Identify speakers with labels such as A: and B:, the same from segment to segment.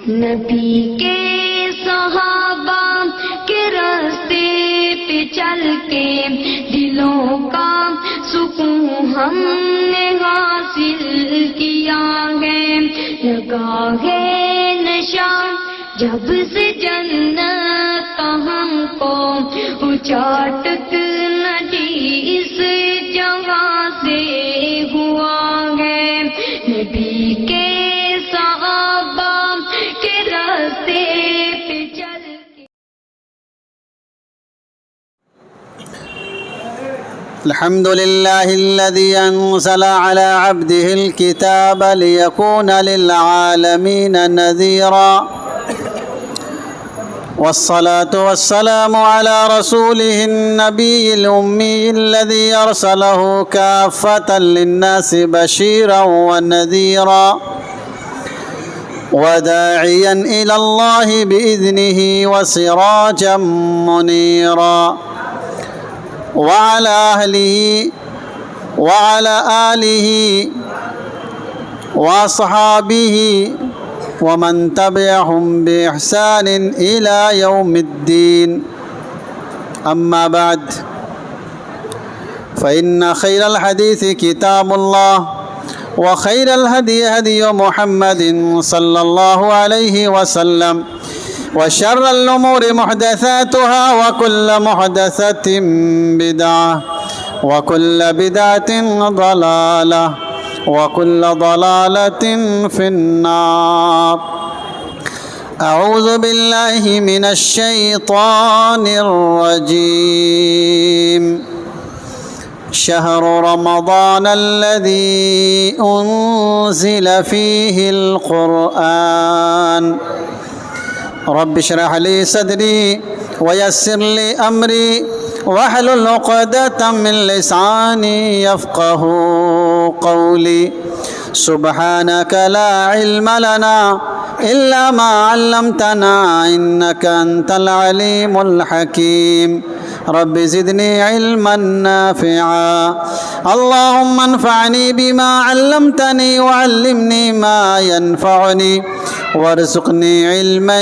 A: نبی کے صحابہ کے راستے پہ چل کے دلوں کا سکون ہم نے حاصل کیا ہے، لگا ہے نشہ جب سے جنت کا ہم کو چاٹک ندی اس جگہ سے ہوا ہے، نبی کے صحابہ کے راستے پہ چل کے۔
B: الحمد لله الذي أنزل على عبده الكتاب ليكون للعالمين نذيرا، والصلاة والسلام على رسوله النبي الأمي الذي أرسله كافة للناس بشيرا ونذيرا وداعيا إلى الله بإذنه وسراجا منيرا، وعلى آله وأصحابه ومن تبعهم بإحسان إلى يوم الدين. أما بعد، فإن خير الحديث كتاب الله، وخير الهدي هدي محمد صلى الله عليه وسلم، وشر الأمور محدثاتها، وكل محدثة بدعة، وكل بدعة ضلالة، وكل ضلالة في النار. أعوذ بالله من الشيطان الرجيم. شهر رمضان الذي أنزل فيه القرآن. رب اشرح لي صدري ويسر لي أمري واحلل عقدة من لساني يفقه قولي. سبحانك لا علم لنا إلا ما علمتنا إنك أنت العليم الحكيم. رب زدني علما نافعا. اللهم انفعني بما علمتني وعلمني ما ينفعني وارزقني علما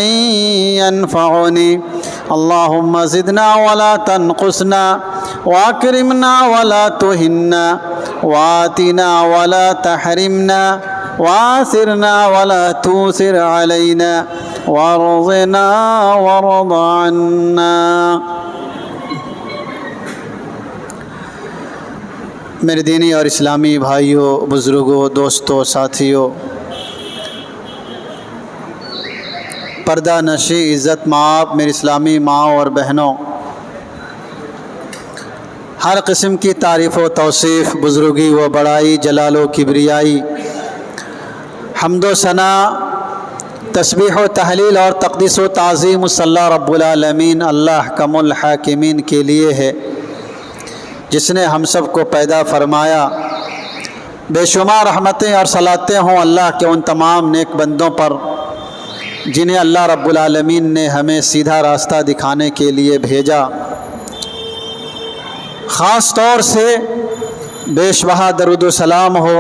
B: ينفعني. اللهم زدنا ولا تنقصنا، واكرمنا ولا تهنا، وآتنا ولا تحرمنا، وآثرنا ولا توثر علينا، وارضنا وارض عنا. میرے دینی اور اسلامی بھائیوں، بزرگوں، دوستوں، ساتھیوں، پردہ نشی، عزت مآب میری اسلامی ماں اور بہنوں، ہر قسم کی تعریف و توصیف، بزرگی و بڑائی، جلال و کبریائی، حمد و ثنا، تسبیح و تحلیل اور تقدیس و تعظیم صلی اللہ رب العالمین اللہ حکم الحاکمین کے لیے ہے، جس نے ہم سب کو پیدا فرمایا. بے شمار رحمتیں اور صلاتیں ہوں اللہ کے ان تمام نیک بندوں پر جنہیں اللہ رب العالمین نے ہمیں سیدھا راستہ دکھانے کے لیے بھیجا. خاص طور سے بیش بہا درود و سلام ہو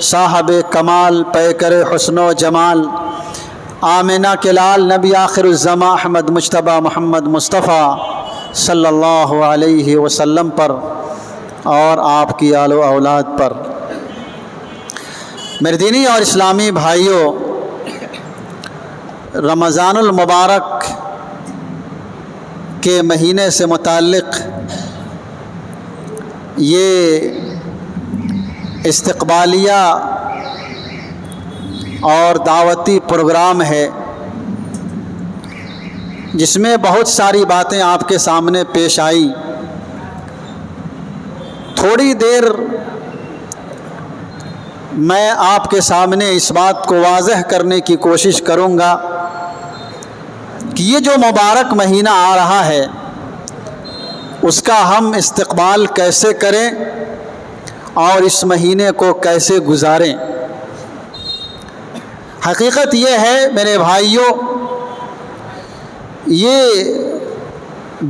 B: صاحب کمال، پیکر حسن و جمال، آمنہ کے لال، نبی آخر الزماں احمد مجتبیٰ محمد مصطفیٰ صلی اللہ علیہ وسلم پر اور آپ کی آل و اولاد پر. میرے دینی اور اسلامی بھائیوں، رمضان المبارک کے مہینے سے متعلق یہ استقبالیہ اور دعوتی پروگرام ہے جس میں بہت ساری باتیں آپ کے سامنے پیش آئی. تھوڑی دیر میں آپ کے سامنے اس بات کو واضح کرنے کی کوشش کروں گا کہ یہ جو مبارک مہینہ آ رہا ہے اس کا ہم استقبال کیسے کریں اور اس مہینے کو کیسے گزاریں. حقیقت یہ ہے میرے بھائیوں، یہ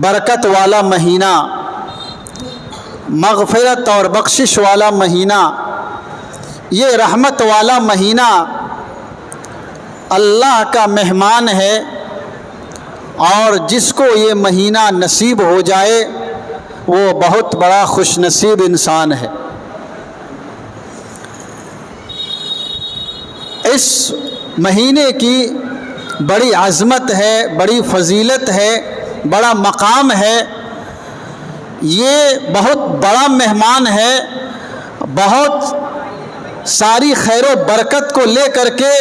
B: برکت والا مہینہ، مغفرت اور بخشش والا مہینہ، یہ رحمت والا مہینہ اللہ کا مہمان ہے، اور جس کو یہ مہینہ نصیب ہو جائے وہ بہت بڑا خوش نصیب انسان ہے۔ اس مہینے کی بڑی عظمت ہے، بڑی فضیلت ہے، بڑا مقام ہے۔ یہ بہت بڑا مہمان ہے، بہت ساری خیر و برکت کو لے کر کے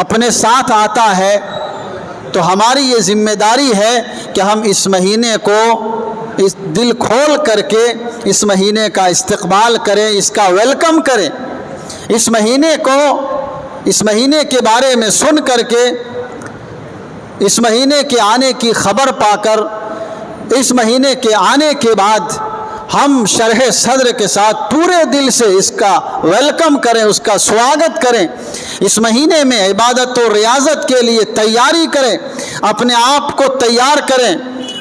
B: اپنے ساتھ آتا ہے۔ تو ہماری یہ ذمہ داری ہے کہ ہم اس مہینے کو اس دل کھول کر کے اس مہینے کا استقبال کریں، اس کا ویلکم کریں۔ اس مہینے کو، اس مہینے کے بارے میں سن کر کے، اس مہینے کے آنے کی خبر پا کر، اس مہینے کے آنے کے بعد ہم شرح صدر کے ساتھ پورے دل سے اس کا ویلکم کریں، اس کا سواگت کریں۔ اس مہینے میں عبادت و ریاضت کے لیے تیاری کریں، اپنے آپ کو تیار کریں،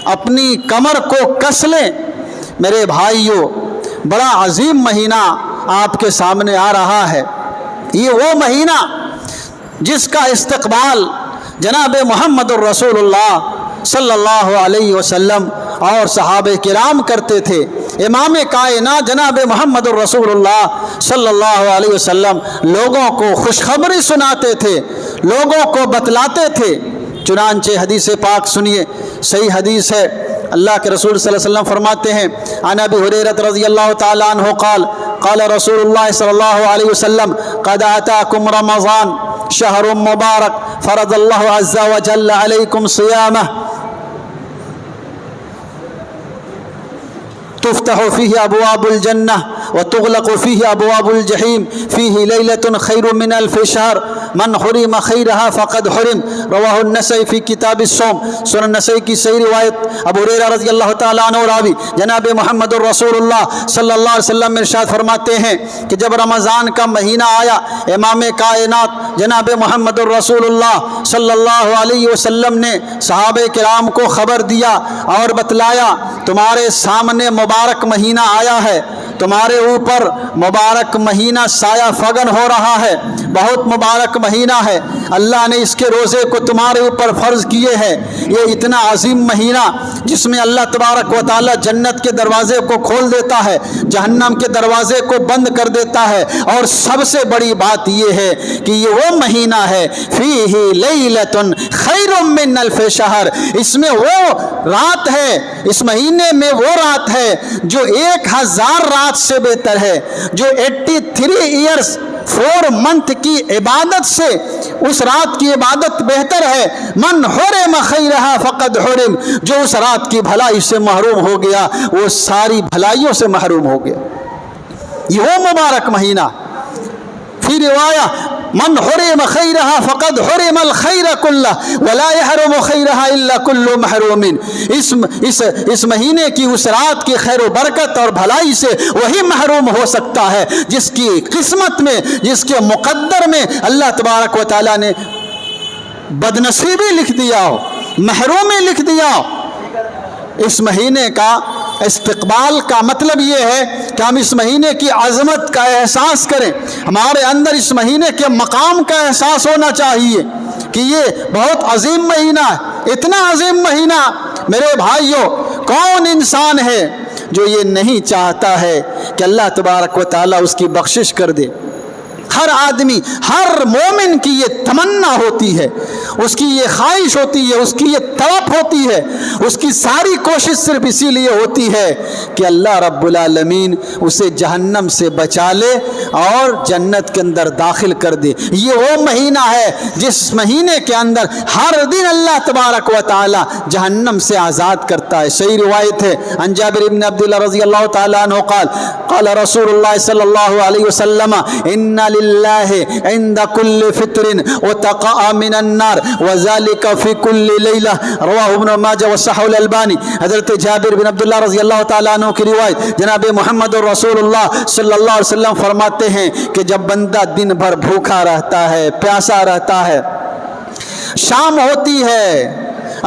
B: اپنی کمر کو کس لیں۔ میرے بھائیوں، بڑا عظیم مہینہ آپ کے سامنے آ رہا ہے۔ یہ وہ مہینہ جس کا استقبال جناب محمد الرسول اللہ صلی اللہ علیہ وسلم اور صحابہ کرام کرتے تھے۔ امام کائنات جناب محمد الرسول اللہ صلی اللہ علیہ وسلم لوگوں کو خوشخبری سناتے تھے، لوگوں کو بتلاتے تھے۔ چنانچہ حدیث پاک سنیے، صحیح حدیث ہے، اللہ کے رسول صلی اللہ علیہ وسلم فرماتے ہیں، عن ابی ہریرہ رضی اللہ تعالی عنہ قال قال رسول اللہ صلی اللہ علیہ وسلم قد اتاکم رمضان شہر مبارک فرض اللہ عز وجل علیکم صیامہ تفتح فيه أبواب الجنة وتغلق فيه أبواب الجحيم فيه ليلة خير من 1000 شهر من حرم خيرها فقد حرم رواه النسائی فی کتاب الصوم۔ سنن نسائی کی صحیح روایت، ابو ہریرہ رضی اللہ تعالیٰ عنہ راوی جناب محمد الرسول اللہ صلی اللہ علیہ وسلم ارشاد فرماتے ہیں کہ جب رمضان کا مہینہ آیا، امام کائنات جناب محمد الرسول اللہ صلی اللہ علیہ وسلم نے صحابہ کرام کو خبر دیا اور بتلایا، تمہارے سامنے مبارک مہینہ آیا ہے، تمہارے اوپر مبارک مہینہ سایہ فگن ہو رہا ہے، بہت مبارک مہینہ ہے، اللہ نے اس کے روزے کو تمہارے اوپر فرض کیے ہیں۔ یہ اتنا عظیم مہینہ جس میں اللہ تبارک و تعالی جنت کے دروازے کو کھول دیتا ہے، جہنم کے دروازے کو بند کر دیتا ہے، اور سب سے بڑی بات یہ ہے کہ یہ وہ مہینہ ہے فیہ لیلۃ خیر من 1000 شہر، اس میں وہ رات ہے، اس مہینے میں وہ رات ہے جو 1000 رات سے بہتر ہے، جو 83 ایئرز 4 منتھ کی عبادت سے اس رات کی عبادت بہتر ہے۔ من حرم خیرہا فقد حرم، جو اس رات کی بھلائی سے محروم ہو گیا وہ ساری بھلائیوں سے محروم ہو گیا۔ یہ وہ مبارک مہینہ، فی روایہ من حرم خیرہا فقد حرم الخیر کلہ ولا یحرم خیرہا الا کل محروم۔ اس مہینے کی اس رات کی خیر و برکت اور بھلائی سے وہی محروم ہو سکتا ہے جس کی قسمت میں، جس کے مقدر میں اللہ تبارک و تعالیٰ نے بدنصیبی لکھ دیا ہو، محرومی لکھ دیا ہو۔ اس مہینے کا استقبال کا مطلب یہ ہے کہ ہم اس مہینے کی عظمت کا احساس کریں، ہمارے اندر اس مہینے کے مقام کا احساس ہونا چاہیے کہ یہ بہت عظیم مہینہ ہے، اتنا عظیم مہینہ۔ میرے بھائیوں، کون انسان ہے جو یہ نہیں چاہتا ہے کہ اللہ تبارک و تعالیٰ اس کی بخشش کر دے؟ ہر آدمی، ہر مومن کی یہ تمنا ہوتی ہے، اس کی یہ خواہش ہوتی ہے، اس کی یہ طلب ہوتی ہے، اس کی ساری کوشش صرف اسی لیے ہوتی ہے کہ اللہ رب العالمین اسے جہنم سے بچا لے اور جنت کے اندر داخل کر دے۔ یہ وہ مہینہ ہے جس مہینے کے اندر ہر دن اللہ تبارک و تعالی جہنم سے آزاد کرتا ہے۔ صحیح روایت ہے، عن جابر بن عبداللہ رضی اللہ تعالیٰ عنہ قال قال رسول اللہ صلی اللہ علیہ وسلم ان للہ عند کل فطر وتقاء من النار وذلك في كل لیلہ، رواہ ابن ماجہ وصححہ الالبانی۔ حضرت جابر بن عبداللہ رضی اللہ تعالیٰ عنہ کی روایت، جناب محمد رسول اللہ صلی اللہ علیہ وسلم فرماتے ہیں کہ جب بندہ دن بھر بھوکا رہتا ہے، پیاسا رہتا ہے، شام ہوتی ہے،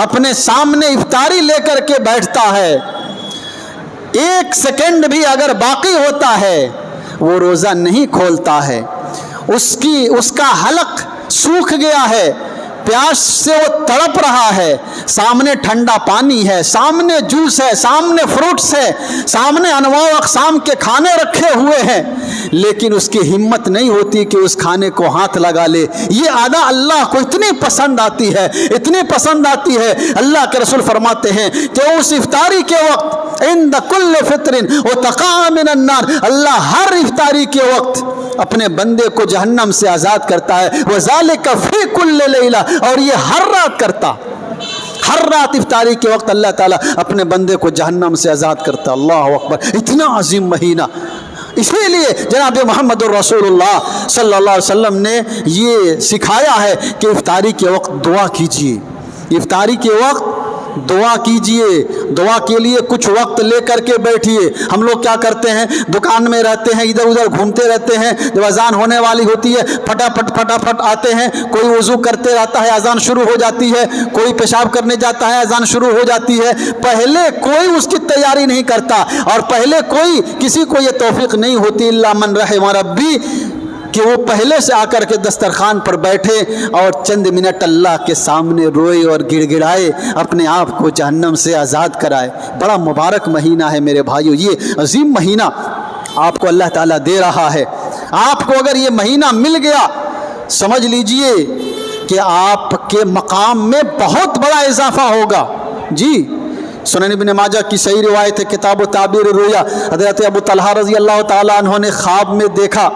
B: اپنے سامنے افطاری لے کر کے بیٹھتا ہے، 1 سیکنڈ بھی اگر باقی ہوتا ہے وہ روزہ نہیں کھولتا ہے، اس کا حلق سوکھ گیا ہے، प्यास से वो तड़प रहा है, सामने ठंडा पानी है, सामने जूस है, सामने फ्रूट्स है, सामने अनवाउ अक़साम के खाने रखे हुए हैं, लेकिन उसकी हिम्मत नहीं होती कि उस खाने को हाथ लगा ले। ये आदा अल्लाह को इतनी पसंद आती है, इतनी पसंद आती है। अल्लाह के रसूल फरमाते हैं कि उस इफ्तारी के वक्त इंद कुल्ल फित्रिन व तक़ा मिनन नार, अल्लाह हर इफ्तारी के वक्त अपने बंदे को जहन्नम से आज़ाद करता है। व ज़ालिका फ़ी कुल्ल लैला, और ये हर रात करता, हर रात इफ्तारी के वक्त अल्लाह ताला अपने बंदे को जहन्नम से आज़ाद करता। अल्लाह अकबर, इतना अजीम महीना। इसीलिए जनाब मोहम्मद रसूलुल्लाह सल्लल्लाहु अलैहि वसल्लम ने ये सिखाया है कि इफ्तारी के वक्त दुआ कीजिए, इफ्तारी के वक्त दुआ कीजिए, दुआ के लिए कुछ वक्त ले करके बैठिए। हम लोग क्या करते हैं, दुकान में रहते हैं, इधर उधर घूमते रहते हैं, जब अजान होने वाली होती है फटाफट आते हैं, कोई वज़ू करते रहता है, अजान शुरू हो जाती है, कोई पेशाब करने जाता है, अजान शुरू हो जाती है। पहले कोई उसकी तैयारी नहीं करता, और पहले कोई किसी को ये तौफीक नहीं होती इल्ला मन रहिम रब्बी, कि वो पहले से आकर के दस्तरखान पर बैठे और चंद मिनट अल्लाह के सामने रोए और गिड़गिड़ाए, अपने आप को जहन्नम से आज़ाद कराए। बड़ा मुबारक महीना है मेरे भाइयों, ये अजीम महीना आपको अल्लाह ताला दे रहा है। आपको अगर ये महीना मिल गया, समझ लीजिए कि आपके मकाम में बहुत बड़ा इजाफा होगा। जी, सुनन इब्न माजा की सही रिवायत है, किताब ताबीर रुया, हज़रत अबू तलहा रज़ी अल्लाह ताला अन्हु ने ख्वाब में देखा,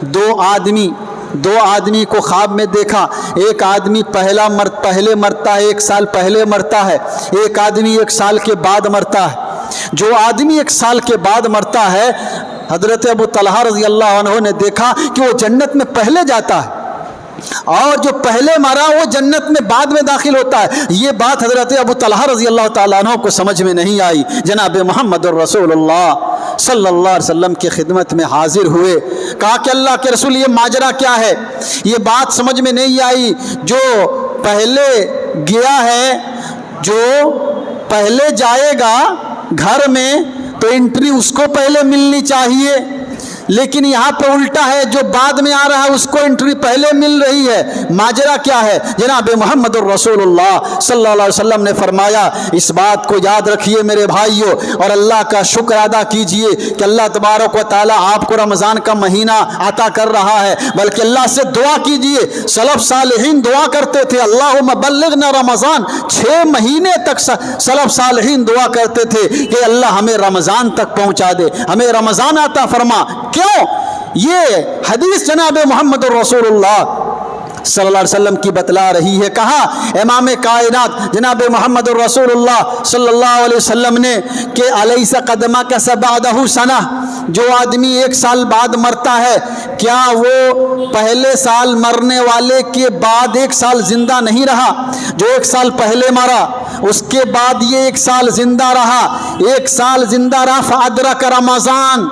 B: दो आदमी को ख्वाब में देखा। एक आदमी पहले मरता है, 1 साल पहले मरता है, एक आदमी 1 साल के बाद मरता है। जो आदमी 1 साल के बाद मरता है, हज़रत अबू तलहा रज़ी अल्लाह अन्हु ने देखा कि वो जन्नत में पहले जाता है, और जो पहले मरा वो जन्नत में बाद में दाखिल होता है। ये बात हज़रत अबू तलहा रज़ी अल्लाह ताला अन्हु को समझ में नहीं आई। जनाब मोहम्मद रसूलुल्लाह सल्लल्लाहु अलैहि वसल्लम की खिदमत में हाजिर हुए, कहा कि अल्लाह के रसूल ये माजरा क्या है। ये बात समझ में नहीं आई, जो पहले गया है, जो पहले जाएगा घर में तो एंट्री उसको पहले मिलनी चाहिए, लेकिन यहाँ पर उल्टा है, जो बाद में आ रहा है उसको एंट्री पहले मिल रही है। माजरा क्या है? जनाब मोहम्मद रसूलुल्लाह सल्लल्लाहु अलैहि वसल्लम ने फरमाया, इस बात को याद रखिए मेरे भाइयों, और अल्लाह का शुक्र अदा कीजिए कि अल्लाह तबारक व तआला आपको रमज़ान का महीना अता कर रहा है। बल्कि अल्लाह से दुआ कीजिए। सलफ सालिहीन दुआ करते थे, अल्लाहुम्मा बल्लिगना रमज़ान। 6 महीने तक सलफ सालिहीन दुआ करते थे कि अल्लाह हमें रमज़ान तक पहुँचा दे, हमें रमज़ान अता फरमा। क्यों? ये हदीस जनाब मोहम्मद रसूलुल्लाह सल्लल्लाहु अलैहि वसल्लम की बतला रही है। कहा इमाम कायनात जनाब मोहम्मद रसूलुल्लाह सल्लल्लाहु अलैहि वसल्लम ने कि अलैसा कदमा का सबअदहु सना, जो आदमी 1 साल बाद मरता है, क्या वो पहले साल मरने वाले के बाद 1 साल जिंदा नहीं रहा? जो 1 साल पहले मरा उसके बाद ये 1 साल जिंदा रहा, 1 साल जिंदा रहा, फ़अदरक रमज़ान,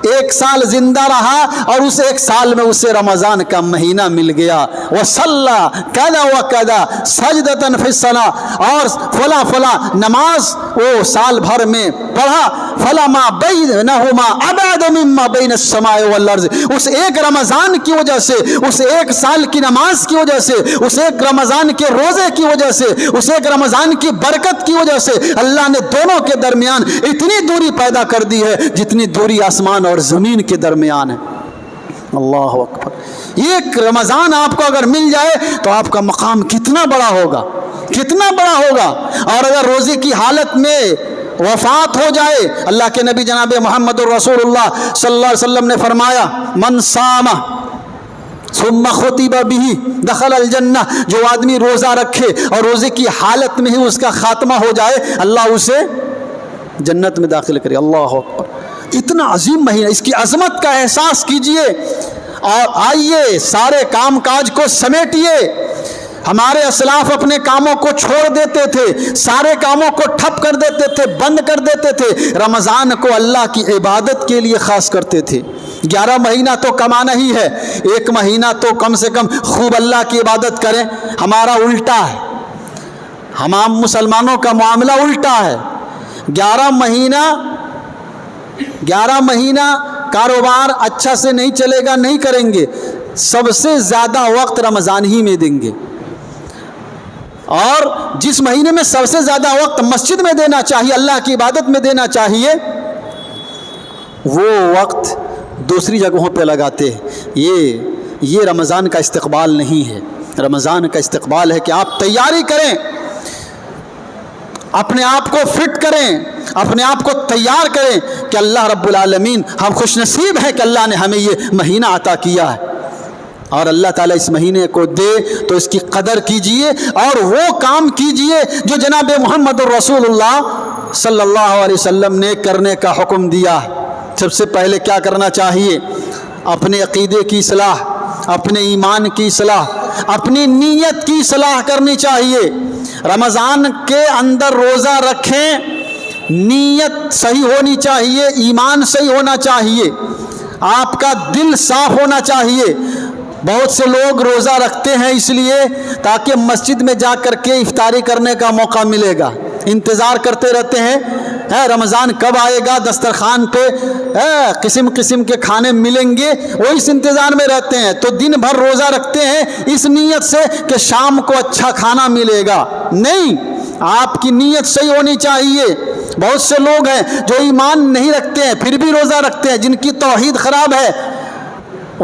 B: 1 साल जिंदा रहा और उस 1 साल में उसे रमज़ान का महीना मिल गया। वसल्ला कदा व कदा सजदतन फिस्सना, और फला फला नमाज वो साल भर में पढ़ा। फला मा बैनहुमा अबअद मिम्मा बैन अस्समाए वल अर्ज़, उस 1 रमज़ान की वजह से, उस 1 साल की नमाज की वजह से, उस 1 रमज़ान के रोज़े की वजह से, उस 1 रमज़ान की बरकत की वजह से अल्लाह ने दोनों के दरमियान इतनी दूरी पैदा कर दी है जितनी दूरी आसमान और ज़मीन के दरमियान है। अल्लाह अकबर। 1 रमज़ान आपको अगर मिल जाए तो आपका मकाम कितना बड़ा होगा, कितना बड़ा होगा। और अगर रोज़े की हालत में वफ़ात हो जाए, अल्लाह के नबी जनाब मोहम्मद रसूलुल्लाह सल्लल्लाहु अलैहि वसल्लम ने फरमाया, मन सामा सुम्मा खुतिबा बिही दखल अल जन्नह, जो आदमी रोज़ा रखे और रोज़े की हालत में ही उसका खात्मा हो जाए, अल्लाह उसे जन्नत में दाखिल करे। अल्लाह अकबर। इतना अजीम महीना, इसकी अजमत का एहसास कीजिए और आइए सारे काम काज को समेटिए। हमारे असलाफ अपने कामों को छोड़ देते थे, सारे कामों को ठप कर देते थे, बंद कर देते थे, रमज़ान को अल्लाह की इबादत के लिए ख़ास करते थे। 11 महीना तो कमाना ही है, 1 महीना तो कम से कम खूब अल्लाह की इबादत करें। हमारा उल्टा है, हम मुसलमानों का मामला उल्टा है। 11 महीना कारोबार अच्छा से नहीं चलेगा, नहीं करेंगे, सबसे ज़्यादा वक्त रमज़ान ही में देंगे। اور جس مہینے میں سب سے زیادہ وقت مسجد میں دینا چاہیے، اللہ کی عبادت میں دینا چاہیے، وہ وقت دوسری جگہوں پہ لگاتے ہیں۔ یہ رمضان کا استقبال نہیں ہے۔ رمضان کا استقبال ہے کہ آپ تیاری کریں، اپنے آپ کو فٹ کریں، اپنے آپ کو تیار کریں کہ اللہ رب العالمین، ہم خوش نصیب ہیں کہ اللہ نے ہمیں یہ مہینہ عطا کیا ہے، اور اللہ تعالیٰ اس مہینے کو دے تو اس کی قدر کیجئے اور وہ کام کیجئے جو جناب محمد الرسول اللہ صلی اللہ علیہ وسلم نے کرنے کا حکم دیا ہے۔ سب سے پہلے کیا کرنا چاہیے؟ اپنے عقیدے کی اصلاح، اپنے ایمان کی اصلاح، اپنی نیت کی اصلاح کرنی چاہیے۔ رمضان کے اندر روزہ رکھیں، نیت صحیح ہونی چاہیے، ایمان صحیح ہونا چاہیے، آپ کا دل صاف ہونا چاہیے۔ بہت سے لوگ روزہ رکھتے ہیں اس لیے تاکہ مسجد میں جا کر کے افطاری کرنے کا موقع ملے گا، انتظار کرتے رہتے ہیں رمضان کب آئے گا، دسترخوان پہ قسم قسم کے کھانے ملیں گے، وہ اس انتظار میں رہتے ہیں، تو دن بھر روزہ رکھتے ہیں اس نیت سے کہ شام کو اچھا کھانا ملے گا۔ نہیں، آپ کی نیت صحیح ہونی چاہیے۔ بہت سے لوگ ہیں جو ایمان نہیں رکھتے ہیں پھر بھی روزہ رکھتے ہیں، جن کی توحید خراب ہے،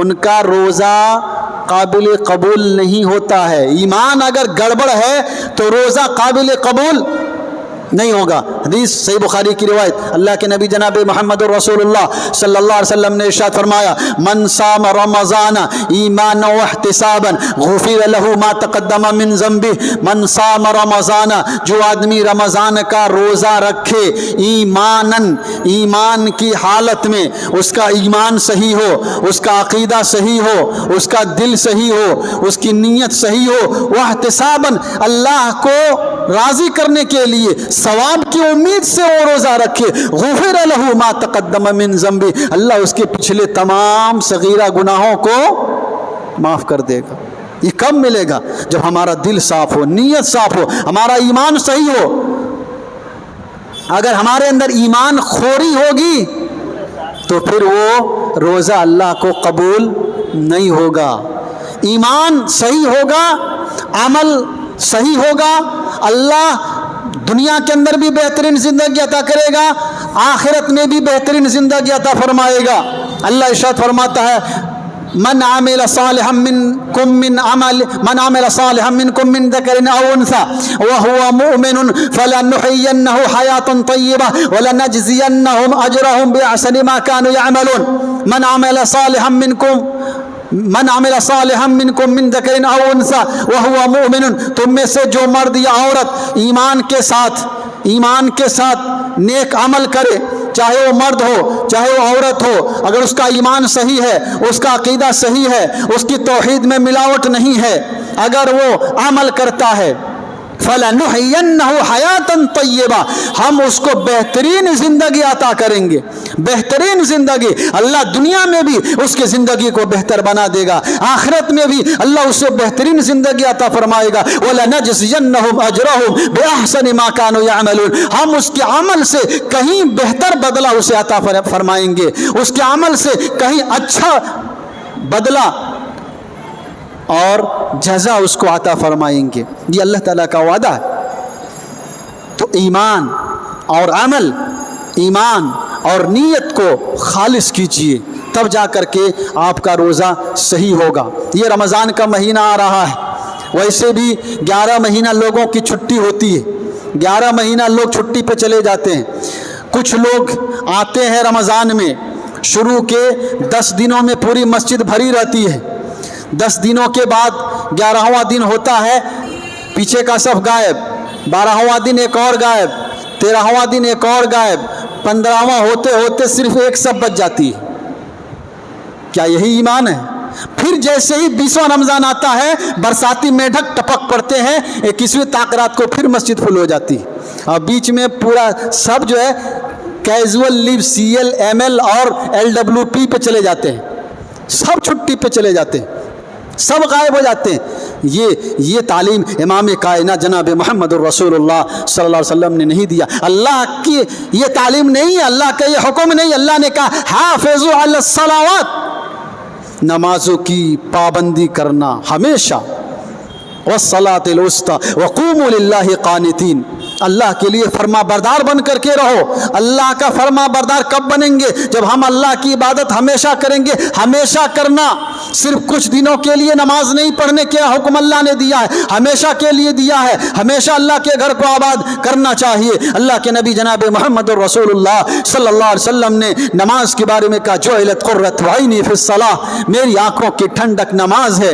B: ان کا روزہ قابل قبول نہیں ہوتا ہے۔ ایمان اگر گڑبڑ ہے تو روزہ قابل قبول نہیں ہوگا۔ حدیث صحیح بخاری کی روایت، اللہ کے نبی جناب محمد رسول اللہ صلی اللہ علیہ وسلم نے ارشاد فرمایا، من صام رمضان ایمانا واحتسابا غفر له ما تقدم من ذنبه۔ من صام رمضان، جو آدمی رمضان کا روزہ رکھے ایمان کی حالت میں، اس کا ایمان صحیح ہو، اس کا عقیدہ صحیح ہو، اس کا دل صحیح ہو، اس کی نیت صحیح ہو، واحتسابا، اللہ کو راضی کرنے کے لیے، ثواب کی امید سے وہ روزہ رکھے، غفر له ما تقدم من ذنبه، اللہ اس کے پچھلے تمام صغیرہ گناہوں کو معاف کر دے گا۔ یہ کب ملے گا؟ جب ہمارا دل صاف ہو، نیت صاف ہو، ہمارا ایمان صحیح ہو۔ اگر ہمارے اندر ایمان خوری ہوگی تو پھر وہ روزہ اللہ کو قبول نہیں ہوگا۔ ایمان صحیح ہوگا، عمل صحیح ہوگا، اللہ دنیا کے اندر بھی بہترین زندگی عطا کرے گا، آخرت میں بھی بہترین زندگی عطا فرمائے گا۔ اللہ ارشاد فرماتا ہے، من عمل صالحا منکم من ذکر او انثى وهو مؤمن فلنحيينه حياة طيبة ولنجزينهم اجرهم باحسن ما كانوا يعملون۔ من عمل صالحا منکم من ذکر او انثى وهو مؤمن، تم میں سے جو مرد یا عورت ایمان کے ساتھ نیک عمل کرے، چاہے وہ مرد ہو چاہے وہ عورت ہو، اگر اس کا ایمان صحیح ہے، اس کا عقیدہ صحیح ہے، اس کی توحید میں ملاوٹ نہیں ہے، اگر وہ عمل کرتا ہے، فَلَنُحْيِيَنَّهُ حَيَاةً طَيِّبَةً، ہم اس کو بہترین زندگی عطا کریں گے، بہترین زندگی۔ اللہ دنیا میں بھی اس کی زندگی کو بہتر بنا دے گا، آخرت میں بھی اللہ اسے بہترین زندگی عطا فرمائے گا۔ وَلَنَجْزِيَنَّهُمْ أَجْرَهُمْ بِأَحْسَنِ مَا كَانُوا يَعْمَلُونَ، ہم اس کے عمل سے کہیں بہتر بدلہ اسے عطا فرمائیں گے، اس کے عمل سے کہیں اچھا بدلہ اور جزا اس کو عطا فرمائیں گے۔ یہ اللہ تعالیٰ کا وعدہ ہے۔ تو ایمان اور عمل، ایمان اور نیت کو خالص کیجئے، تب جا کر کے آپ کا روزہ صحیح ہوگا۔ یہ رمضان کا مہینہ آ رہا ہے، ویسے بھی 11 مہینہ لوگوں کی چھٹی ہوتی ہے، 11 مہینہ لوگ چھٹی پہ چلے جاتے ہیں۔ کچھ لوگ آتے ہیں رمضان میں، شروع کے 10 دنوں میں پوری مسجد بھری رہتی ہے، 10 دنوں کے بعد 11واں دن ہوتا ہے، پیچھے کا صف غائب، 12واں دن ایک اور غائب، 13واں دن ایک اور غائب، 15واں ہوتے ہوتے صرف ایک صف بچ جاتی ہے۔ کیا یہی ایمان ہے؟ پھر جیسے ہی 20واں رمضان آتا ہے، برساتی میڈک ٹپک پڑتے ہیں، 21ویں تاکرات کو پھر مسجد فل ہو جاتی ہے، اور بیچ میں پورا سب جو ہے کیجول لیو CL ML اور LWP پہ چلے جاتے ہیں، سب چھٹی پہ چلے جاتے ہیں، سب غائب ہو جاتے ہیں۔ یہ تعلیم امام کائنات جناب محمد الرسول اللہ صلی اللہ علیہ وسلم نے نہیں دیا، اللہ کی یہ تعلیم نہیں ہے، اللہ کا یہ حکم نہیں۔ اللہ نے کہا حافظوا علی الصلوات، نمازوں کی پابندی کرنا ہمیشہ، वस्सलातिल उस्ता वक़ूमू लिल्लाहि क़ानितीन। अल्लाह के लिए फर्मा बरदार बन करके रहो। अल्लाह का फर्मा बरदार कब बनेंगे? जब हम अल्लाह की इबादत हमेशा करेंगे। हमेशा करना, सिर्फ कुछ दिनों के लिए नमाज नहीं पढ़ने का हुक्म अल्लाह ने दिया है, हमेशा के लिए दिया है। हमेशा अल्लाह के घर को आबाद करना चाहिए। अल्लाह के नबी जनाब मोहम्मद रसूलुल्लाह सल्लल्लाहु अलैहि वसल्लम ने नमाज के बारे में कहा, जुइलत क़ुर्रतु ऐनी फ़िस्सलाह, मेरी आंखों की ठंडक नमाज है,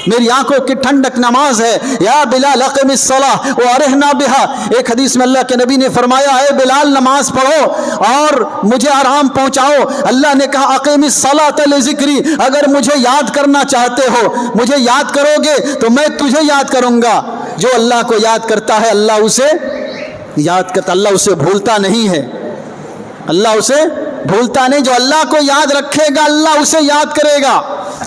B: मेरी आंखों की ठंडक नमाज है। या बिलाल अक़िमिस्सलाह व अरहना बिहा, एक हदीस में अल्लाह के नबी ने फरमाया है, बिलाल नमाज पढ़ो और मुझे आराम पहुंचाओ। अल्लाह ने कहा अक़िमिस्सलात लिज़िक्री, अगर मुझे याद करना चाहते हो, मुझे याद करोगे तो मैं तुझे याद करूंगा। जो अल्लाह को याद करता है अल्लाह उसे याद करता, अल्लाह उसे भूलता नहीं है, अल्लाह उसे भूलता नहीं। जो अल्लाह को याद रखेगा अल्लाह उसे याद करेगा,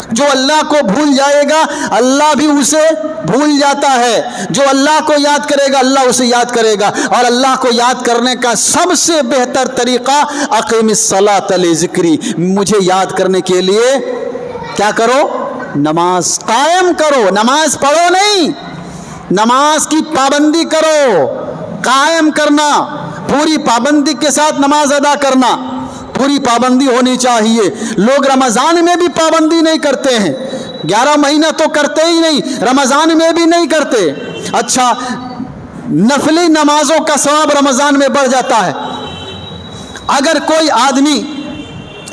B: जो अल्लाह को भूल जाएगा अल्लाह भी उसे भूल जाता है। जो अल्लाह को याद करेगा अल्लाह उसे याद करेगा। और अल्लाह को याद करने का सबसे बेहतर तरीका अक़ीमिस्सलात लिज़िक्री, मुझे याद करने के लिए क्या करो? नमाज कायम करो। नमाज पढ़ो नहीं, नमाज की पाबंदी करो। कायम करना, पूरी पाबंदी के साथ नमाज अदा करना, पूरी पाबंदी होनी चाहिए। लोग रमज़ान में भी पाबंदी नहीं करते हैं, 11 महीना तो करते ही नहीं, रमज़ान में भी नहीं करते। अच्छा, नफली नमाजों का सवाब रमज़ान में बढ़ जाता है। अगर कोई आदमी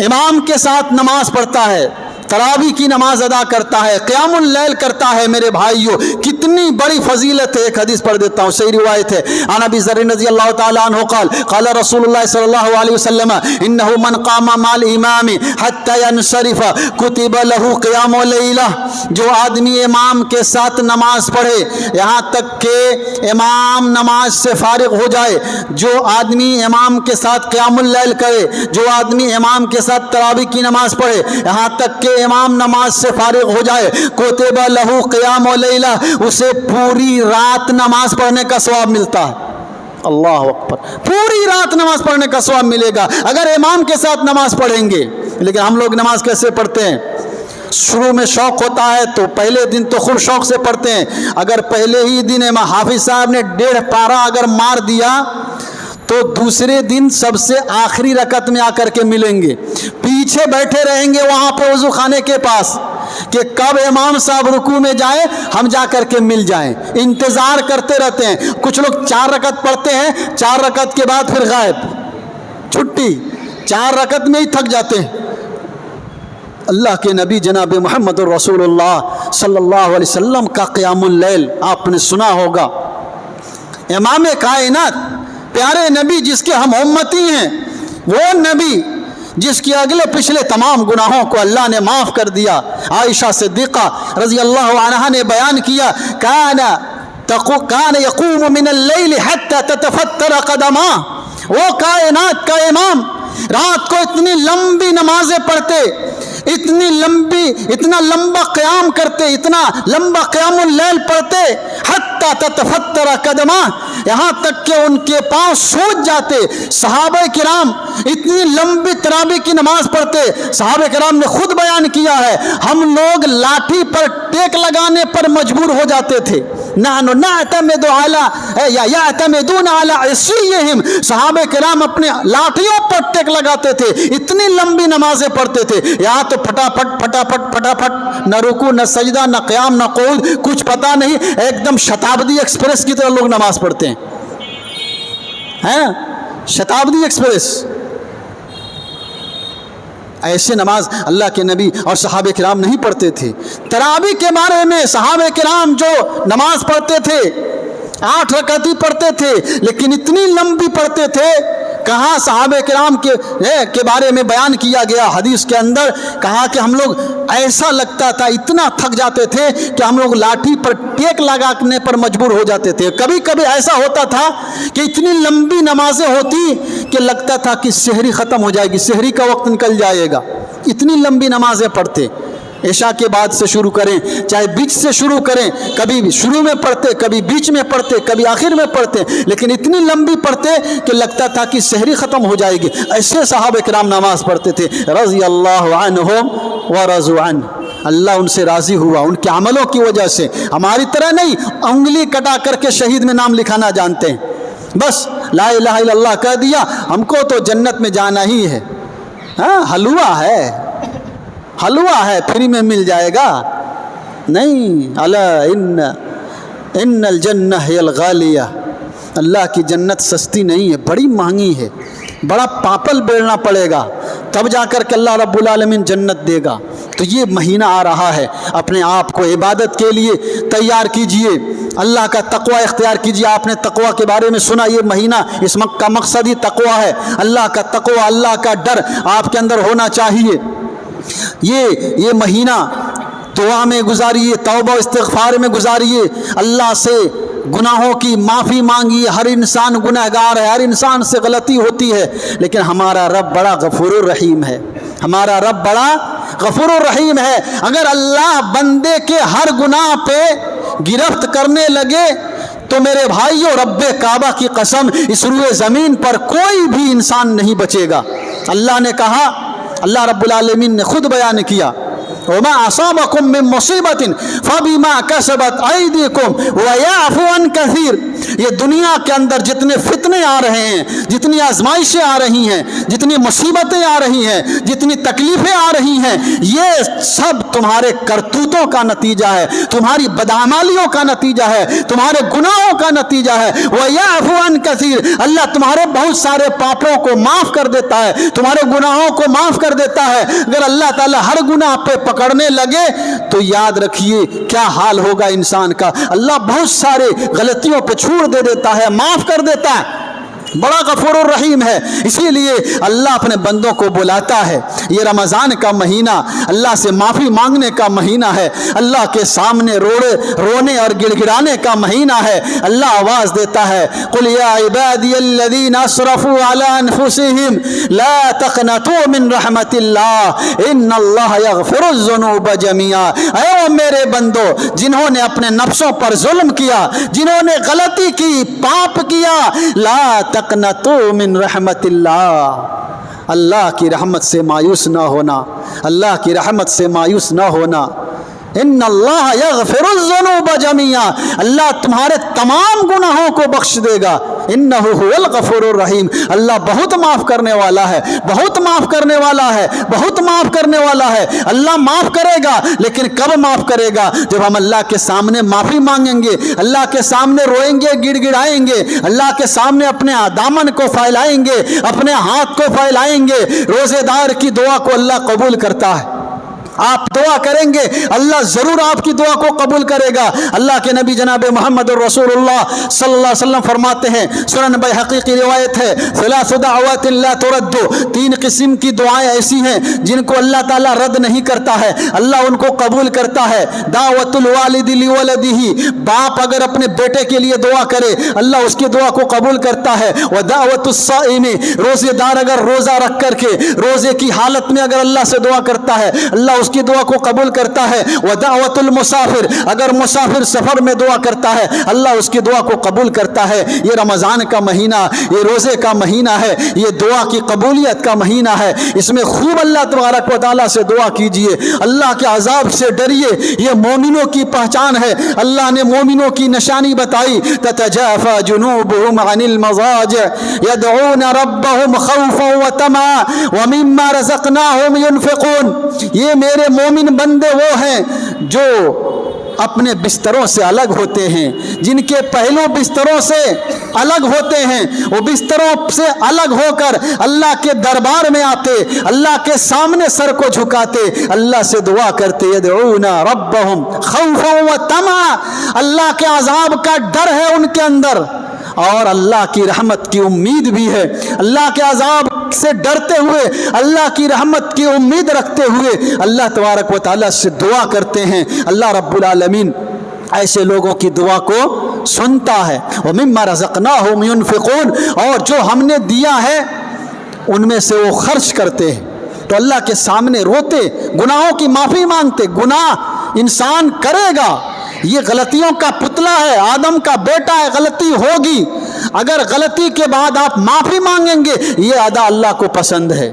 B: इमाम के साथ नमाज पढ़ता है, तरावी की नमाज अदा करता है, क़ियामुल लैल करता है, मेरे भाइयों कितनी बड़ी फजीलत है। एक हदीस पढ़ देता हूँ, सही रिवायत है। अन अबी ज़र्र रज़ियल्लाहु ताला अन्हु क़ाल क़ाल रसूलुल्लाह सल्लल्लाहु अलैहि वसल्लम इन्नहु मन क़ामा माल इमामी हत्ता यनसरिफ़ कुतिबा लहू क़ियामुल लैला, जो आदमी इमाम के साथ नमाज पढ़े यहाँ तक के इमाम नमाज से फारिग हो जाए, जो आदमी इमाम के साथ क़ियामुल लैल करे, जो आदमी इमाम के साथ तरावी की नमाज पढ़े यहाँ तक के इमाम नमाज से फारिग हो जाए, कुतिबा लहू क़ियामुल लैला, उसे पूरी रात नमाज पढ़ने का सवाब मिलता है। अल्लाह अकबर, पूरी रात नमाज पढ़ने का सवाब मिलेगा अगर इमाम के साथ नमाज पढ़ेंगे। लेकिन हम लोग नमाज कैसे पढ़ते हैं? शुरू में शौक़ होता है तो पहले दिन तो खूब शौक़ से पढ़ते हैं। अगर पहले ही दिन इमाम हाफिज़ साहब ने 1.5 पारा अगर मार दिया तो दूसरे दिन सबसे आखिरी रकत में आकर के मिलेंगे, पीछे बैठे रहेंगे वहाँ पे वज़ू खाने के पास कि कब इमाम साहब रुकू में जाए हम जा कर के मिल जाएं, इंतज़ार करते रहते हैं। कुछ लोग 4 रकत पढ़ते हैं, 4 रकत के बाद फिर गायब, छुट्टी, 4 रकत में ही थक जाते हैं। अल्लाह के नबी जनाब मोहम्मद रसूलुल्लाह सल्लल्लाहु अलैहि वसल्लम का क़ियामुल लैल आपने सुना होगा। इमाम कायनात प्यारे नबी जिसके हम उम्मती हैं, वो नबी जिसके अगले पिछले तमाम गुनाहों को अल्लाह ने माफ़ कर दिया। आयशा सिद्दीक़ा रज़ियल्लाहु अन्हा ने बयान किया, कान यक़ूमु मिनल लैल हत्ता ततफ़त्तर क़दमा, वो कायनात का इमाम रात को इतनी लंबी नमाजें पढ़ते, इतनी लंबी, इतना लंबा क़याम करते, इतना लंबा क़यामुल लैल पढ़ते, हत्ता ततफ़त्तर क़दमा, यहाँ तक कि उनके पाँव सूज जाते। सहाबा किराम इतनी लंबी तरावी की नमाज पढ़ते, सहाबा किराम ने खुद बयान किया है, हम लोग लाठी पर टेक लगाने पर मजबूर हो जाते थे। नअतमिदु अला यअतमिदून अला इस्यहिम, सहाबा किराम अपने लाठियों पर टेक लगाते थे, इतनी लंबी नमाजें पढ़ते थे। यहाँ तो फटाफट फटाफट फटाफट, न रुकू न सजदा न क़याम न क़ऊद, कुछ पता नहीं, एकदम शताब्दी एक्सप्रेस की तरह लोग नमाज पढ़ते हैं, शताब्दी एक्सप्रेस। ऐसे नमाज अल्लाह के नबी और सहाबे किराम नहीं पढ़ते थे। तरावी के बारे में सहाबे किराम जो नमाज पढ़ते थे 8 रकात ही पढ़ते थे, लेकिन इतनी लंबी पढ़ते थे, कहाँ सहाबे किराम के बारे में बयान किया गया हदीस के अंदर, कहा कि हम लोग ऐसा लगता था, इतना थक जाते थे कि हम लोग लाठी पर टेक लगाने पर मजबूर हो जाते थे। कभी कभी ऐसा होता था कि इतनी लंबी नमाजें होती कि लगता था कि सहरी ख़त्म हो जाएगी, सहरी का वक्त निकल जाएगा, इतनी लंबी नमाजें पढ़ते। इशा के बाद से शुरू करें, चाहे बीच से शुरू करें, कभी शुरू में पढ़ते, कभी बीच में पढ़ते, कभी आखिर में पढ़ते, लेकिन इतनी लंबी पढ़ते कि लगता था कि सहरी ख़त्म हो जाएगी। ऐसे सहाबा किराम नमाज पढ़ते थे, रज़ियल्लाहु अन्हुम व रज़ू अन्हु। اللہ ان سے راضی ہوا ان کے عملوں کی وجہ سے. ہماری طرح نہیں انگلی کٹا کر کے شہید میں نام لکھانا جانتے ہیں. بس لا الہ الا اللہ کہہ دیا ہم کو تو جنت میں جانا ہی ہے. ہاں حلوہ ہے فری میں مل جائے گا. نہیں الا ان الجنہ ہی الغالیہ. اللہ کی جنت سستی نہیں ہے, بڑی مہنگی ہے. بڑا پاپل بیڑنا پڑے گا تب جا کر کے اللہ رب العالمین جنت دے گا. تو یہ مہینہ آ رہا ہے, اپنے آپ کو عبادت کے لیے تیار کیجئے, اللہ کا تقوی اختیار کیجئے. آپ نے تقوی کے بارے میں سنا, یہ مہینہ اس کا مقصد ہی تقوی ہے. اللہ کا تقوی, اللہ کا ڈر آپ کے اندر ہونا چاہیے. یہ مہینہ دعا میں گزاریے, توبہ و استغفار میں گزاریے, اللہ سے گناہوں کی معافی مانگیے. ہر انسان گنہگار ہے, ہر انسان سے غلطی ہوتی ہے, لیکن ہمارا رب بڑا غفور الرحیم ہے. ہمارا رب بڑا غفور الرحیم ہے. اگر اللہ بندے کے ہر گناہ پہ گرفت کرنے لگے تو میرے بھائیوں رب کعبہ کی قسم اس روئے زمین پر کوئی بھی انسان نہیں بچے گا. اللہ نے کہا, اللہ رب العالمین نے خود بیان کیا, وما اصابکم من مصیبت فبما کسبت ایدیکم ویعفو عن کثیر. یہ دنیا کے اندر جتنے فتنے آ رہے ہیں, جتنی آزمائشیں آ رہی ہیں, جتنی مصیبتیں آ رہی ہیں, جتنی تکلیفیں آ رہی ہیں, یہ سب تمہارے کرتوتوں کا نتیجہ ہے, تمہاری بدعمالیوں کا نتیجہ ہے, تمہارے گناہوں کا نتیجہ ہے. ویعفو عن کثیر. اللہ تمہارے بہت سارے پاپوں کو معاف کر دیتا ہے, تمہارے گناہوں کو معاف کر دیتا ہے. اگر اللہ تعالیٰ ہر گناہ پہ پکڑنے لگے تو یاد رکھیے کیا حال ہوگا انسان کا. اللہ بہت سارے غلطیوں پہ چھوڑ دے دیتا ہے, معاف کر دیتا ہے, بڑا غفور الرحیم ہے. اسی لیے اللہ اپنے بندوں کو بلاتا ہے. یہ رمضان کا مہینہ اللہ سے معافی مانگنے کا مہینہ ہے, اللہ کے سامنے رونے اور گڑ گڑانے کا مہینہ ہے. اللہ آواز دیتا ہے, قل یا عبادی الذین اسرفوا علی انفسہم لا تقنطوا من رحمت اللہ ان اللہ یغفر الذنوب جميعا. اے وہ میرے بندو جنہوں نے اپنے نفسوں پر ظلم کیا, جنہوں نے غلطی کی, پاپ کیا, لا تقنطوا من رحمت اللہ. اللہ کی رحمت سے مایوس نہ ہونا, اللہ کی رحمت سے مایوس نہ ہونا. ان اللہ یغفر الذنوب جميعا. اللہ تمہارے تمام گناہوں کو بخش دے گا. انہ هو الغفور الرحیم. اللہ بہت معاف کرنے والا ہے, بہت معاف کرنے والا ہے, بہت معاف کرنے والا ہے. اللہ معاف کرے گا, لیکن کب معاف کرے گا؟ جب ہم اللہ کے سامنے معافی مانگیں گے, اللہ کے سامنے روئیں گے, گڑ گڑائیں گے, اللہ کے سامنے اپنے دامن کو پھیلائیں گے, اپنے ہاتھ کو پھیلائیں گے. روزے دار کی دعا کو اللہ قبول کرتا ہے. آپ دعا کریں گے اللہ ضرور آپ کی دعا کو قبول کرے گا. اللہ کے نبی جناب محمد رسول اللہ صلی اللہ علیہ وسلم فرماتے ہیں, سنن بیہقی کی روایت ہے, ثلاث دعوات لا ترد. 3 قسم کی دعائیں ایسی ہیں جن کو اللہ تعالیٰ رد نہیں کرتا ہے, اللہ ان کو قبول کرتا ہے. دعوت الوالد لولدہ, باپ اگر اپنے بیٹے کے لیے دعا کرے اللہ اس کی دعا کو قبول کرتا ہے. ودعوت الصائم, روزے دار اگر روزہ رکھ کر کے روزے کی حالت میں اگر اللہ سے دعا کرتا ہے اللہ اس کی دعا کو قبول کرتا ہے. ودعوت المسافر, اگر مسافر سفر میں دعا کرتا ہے اللہ اس کی دعا کو قبول کرتا ہے. یہ رمضان کا مہینہ, یہ روزے کا مہینہ ہے, یہ دعا کی قبولیت کا مہینہ ہے. اس میں خوب اللہ تبارک و تعالیٰ سے دعا کیجئے, اللہ کے عذاب سے ڈریے. یہ مومنوں کی پہچان ہے. اللہ نے مومنوں کی نشانی بتائی, تتجافى جنوبهم عن المضاجع يدعون ربهم خوفا وطمعا ومما رزقناهم ينفقون. یہ میرے مومن بندے وہ ہیں جو اپنے بستروں سے الگ ہوتے ہیں, جن کے پہلو بستروں سے الگ ہوتے ہیں. وہ بستروں سے الگ ہو کر اللہ کے دربار میں آتے, اللہ کے سامنے سر کو جھکاتے, اللہ سے دعا کرتے. یدعون ربهم خوفا وطمعا, اللہ کے عذاب کا ڈر ہے ان کے اندر اور اللہ کی رحمت کی امید بھی ہے. اللہ کے عذاب سے ڈرتے ہوئے, اللہ کی رحمت کی امید رکھتے ہوئے اللہ تبارک و تعالیٰ سے دعا کرتے ہیں. اللہ رب العالمین ایسے لوگوں کی دعا کو سنتا ہے. وَمِمَّا رَزَقْنَاهُمْ يُنْفِقُونَ, اور جو ہم نے دیا ہے ان میں سے وہ خرچ کرتے ہیں. تو اللہ کے سامنے روتے, گناہوں کی معافی مانگتے. گناہ انسان کرے گا, یہ غلطیوں کا پتلا ہے, آدم کا بیٹا ہے, غلطی ہوگی. اگر غلطی کے بعد آپ معافی مانگیں گے یہ ادا اللہ کو پسند ہے.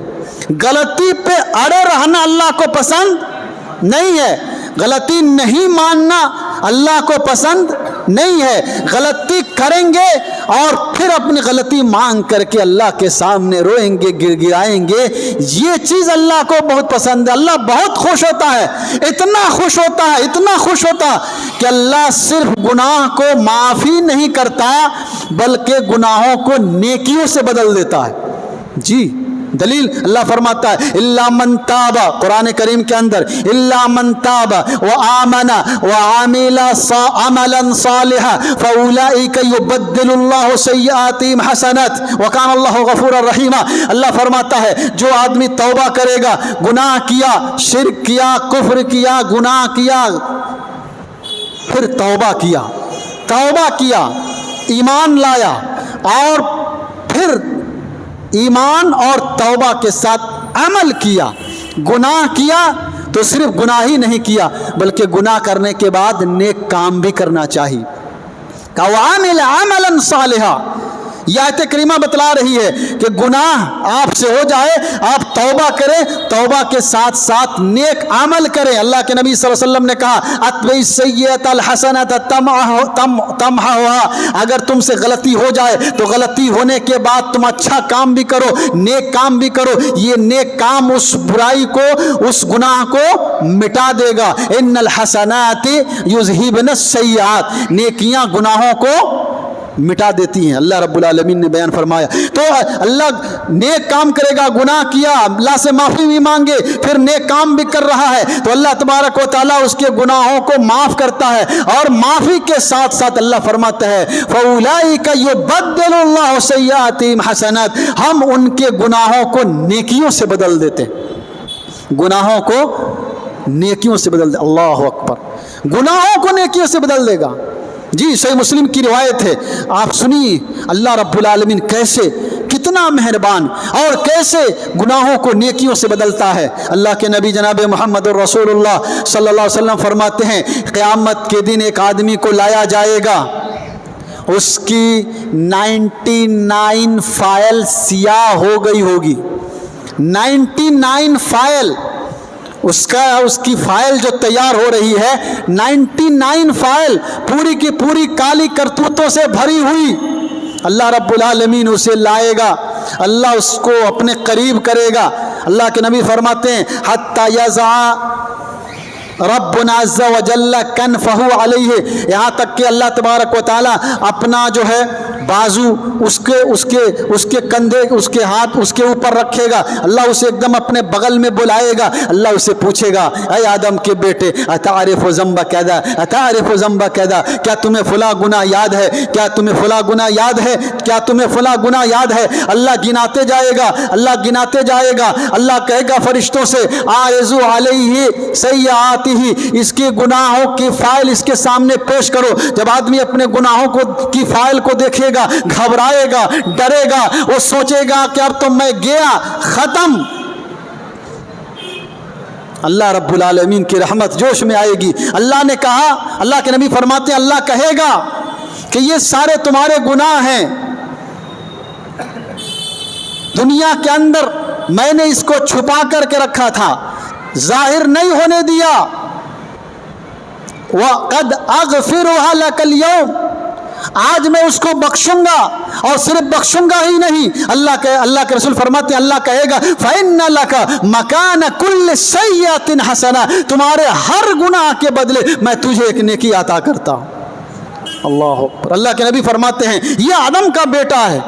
B: غلطی پہ اڑے رہنا اللہ کو پسند نہیں ہے. غلطی نہیں ماننا اللہ کو پسند نہیں ہے. غلطی کریں گے اور پھر اپنی غلطی مانگ کر کے اللہ کے سامنے روئیں گے, گر گرائیں گے, یہ چیز اللہ کو بہت پسند ہے. اللہ بہت خوش ہوتا ہے, اتنا خوش ہوتا ہے, اتنا خوش ہوتا کہ اللہ صرف گناہ کو معافی نہیں کرتا بلکہ گناہوں کو نیکیوں سے بدل دیتا ہے. جی دلیل اللہ فرماتا ہے الا من تاب, قرآن کریم کے اندر الا من تاب وآمن وعمل عملا صالحا فاولئک یبدل اللہ سیئاتہم حسنات وکان اللہ غفورا رحیما. اللہ فرماتا ہے جو آدمی توبہ کرے گا, گناہ کیا, شرک کیا, کفر کیا, گناہ کیا, پھر توبہ کیا, ایمان لایا اور پھر ایمان اور توبہ کے ساتھ عمل کیا, گناہ کیا تو صرف گناہ ہی نہیں کیا بلکہ گناہ کرنے کے بعد نیک کام بھی کرنا چاہیے. وعمل عملا صالحا, یہ آیت کریمہ بتلا رہی ہے کہ گناہ آپ سے ہو جائے, آپ توبہ کریں, توبہ کے ساتھ ساتھ نیک عمل کریں. اللہ کے نبی صلی اللہ علیہ وسلم نے کہا اتبع السیئۃ الحسنۃ تمحها, اگر تم سے غلطی ہو جائے تو غلطی ہونے کے بعد تم اچھا کام بھی کرو, نیک کام بھی کرو. یہ نیک کام اس برائی کو, اس گناہ کو مٹا دے گا. ان الحسنات یذہبن السیئات, نیکیاں گناہوں کو مٹا دیتی ہیں. اللہ رب العالمین نے بیان فرمایا. تو اللہ نیک کام کرے گا, گناہ کیا, اللہ سے معافی بھی مانگے, پھر نیک کام بھی کر رہا ہے تو اللہ تبارک و تعالیٰ اس کے گناہوں کو معاف کرتا ہے. اور معافی کے ساتھ ساتھ اللہ فرماتا ہے فَأُولَئِكَ يُبَدِّلُ اللَّهُ سَيِّئَاتِهِمْ حَسَنَاتٍ, ہم ان کے گناہوں کو نیکیوں سے بدل دیتے, گناہوں کو نیکیوں سے بدل دے. اللہ اکبر, گناہوں کو نیکیوں سے بدل دے گا. جی صحیح مسلم کی روایت ہے, آپ سنیے اللہ رب العالمین کیسے, کتنا مہربان اور کیسے گناہوں کو نیکیوں سے بدلتا ہے. اللہ کے نبی جناب محمد رسول اللہ صلی اللہ علیہ وسلم فرماتے ہیں قیامت کے دن ایک آدمی کو لایا جائے گا, اس کی 99 فائل سیاہ ہو گئی ہوگی. 99 فائل, اس کی فائل جو تیار ہو رہی ہے 99 فائل پوری کی پوری کالی کرتوتوں سے بھری ہوئی. اللہ رب العالمین اسے لائے گا, اللہ اس کو اپنے قریب کرے گا. اللہ کے نبی فرماتے ہیں حتی یضع ربنا عز وجل کنفہ علیہ, یہاں تک کہ اللہ تبارک و تعالیٰ اپنا جو ہے بازو اس کے کندھے, اس کے ہاتھ اس کے اوپر رکھے گا. اللہ اسے ایک دم اپنے بغل میں بلائے گا. اللہ اسے پوچھے گا اے آدم کے بیٹے اتعرف ذنب کذا, اتعرف ذنب کذا, کیا تمہیں فلاں گناہ یاد ہے, کیا تمہیں فلاں گناہ یاد ہے, کیا تمہیں فلاں گناہ یاد ہے. اللہ گناتے جائے گا, اللہ گناتے جائے گا. اللہ کہے گا فرشتوں سے عارضوا علیہ سیئات, اس کے گناہوں کی فائل اس کے سامنے پیش کرو. جب آدمی اپنے گناہوں کی فائل کو دیکھے گا گھبرائے گا, ڈرے گا, وہ سوچے گا کہ اب تو میں گیا, ختم. اللہ رب العالمین کی رحمت جوش میں آئے گی. اللہ نے کہا, اللہ کے نبی فرماتے ہیں اللہ کہے گا کہ یہ سارے تمہارے گناہ ہیں, دنیا کے اندر میں نے اس کو چھپا کر کے رکھا تھا, ظاہر نہیں ہونے دیا. وَقَدْ أَغْفِرُهَا لَكَ الْيَوْمِ, آج میں اس کو بخشوں گا, اور صرف بخشوں گا ہی نہیں, اللہ کے رسول فرماتے ہیں اللہ کہے گا فَإِنَّ لَكَ مَكَانَ كُلِّ سَيِّئَةٍ حَسَنَةٍ, تمہارے ہر گناہ کے بدلے میں تجھے ایک نیکی عطا کرتا ہوں. اللہ اکبر. اللہ کے نبی فرماتے ہیں یہ آدم کا بیٹا ہے,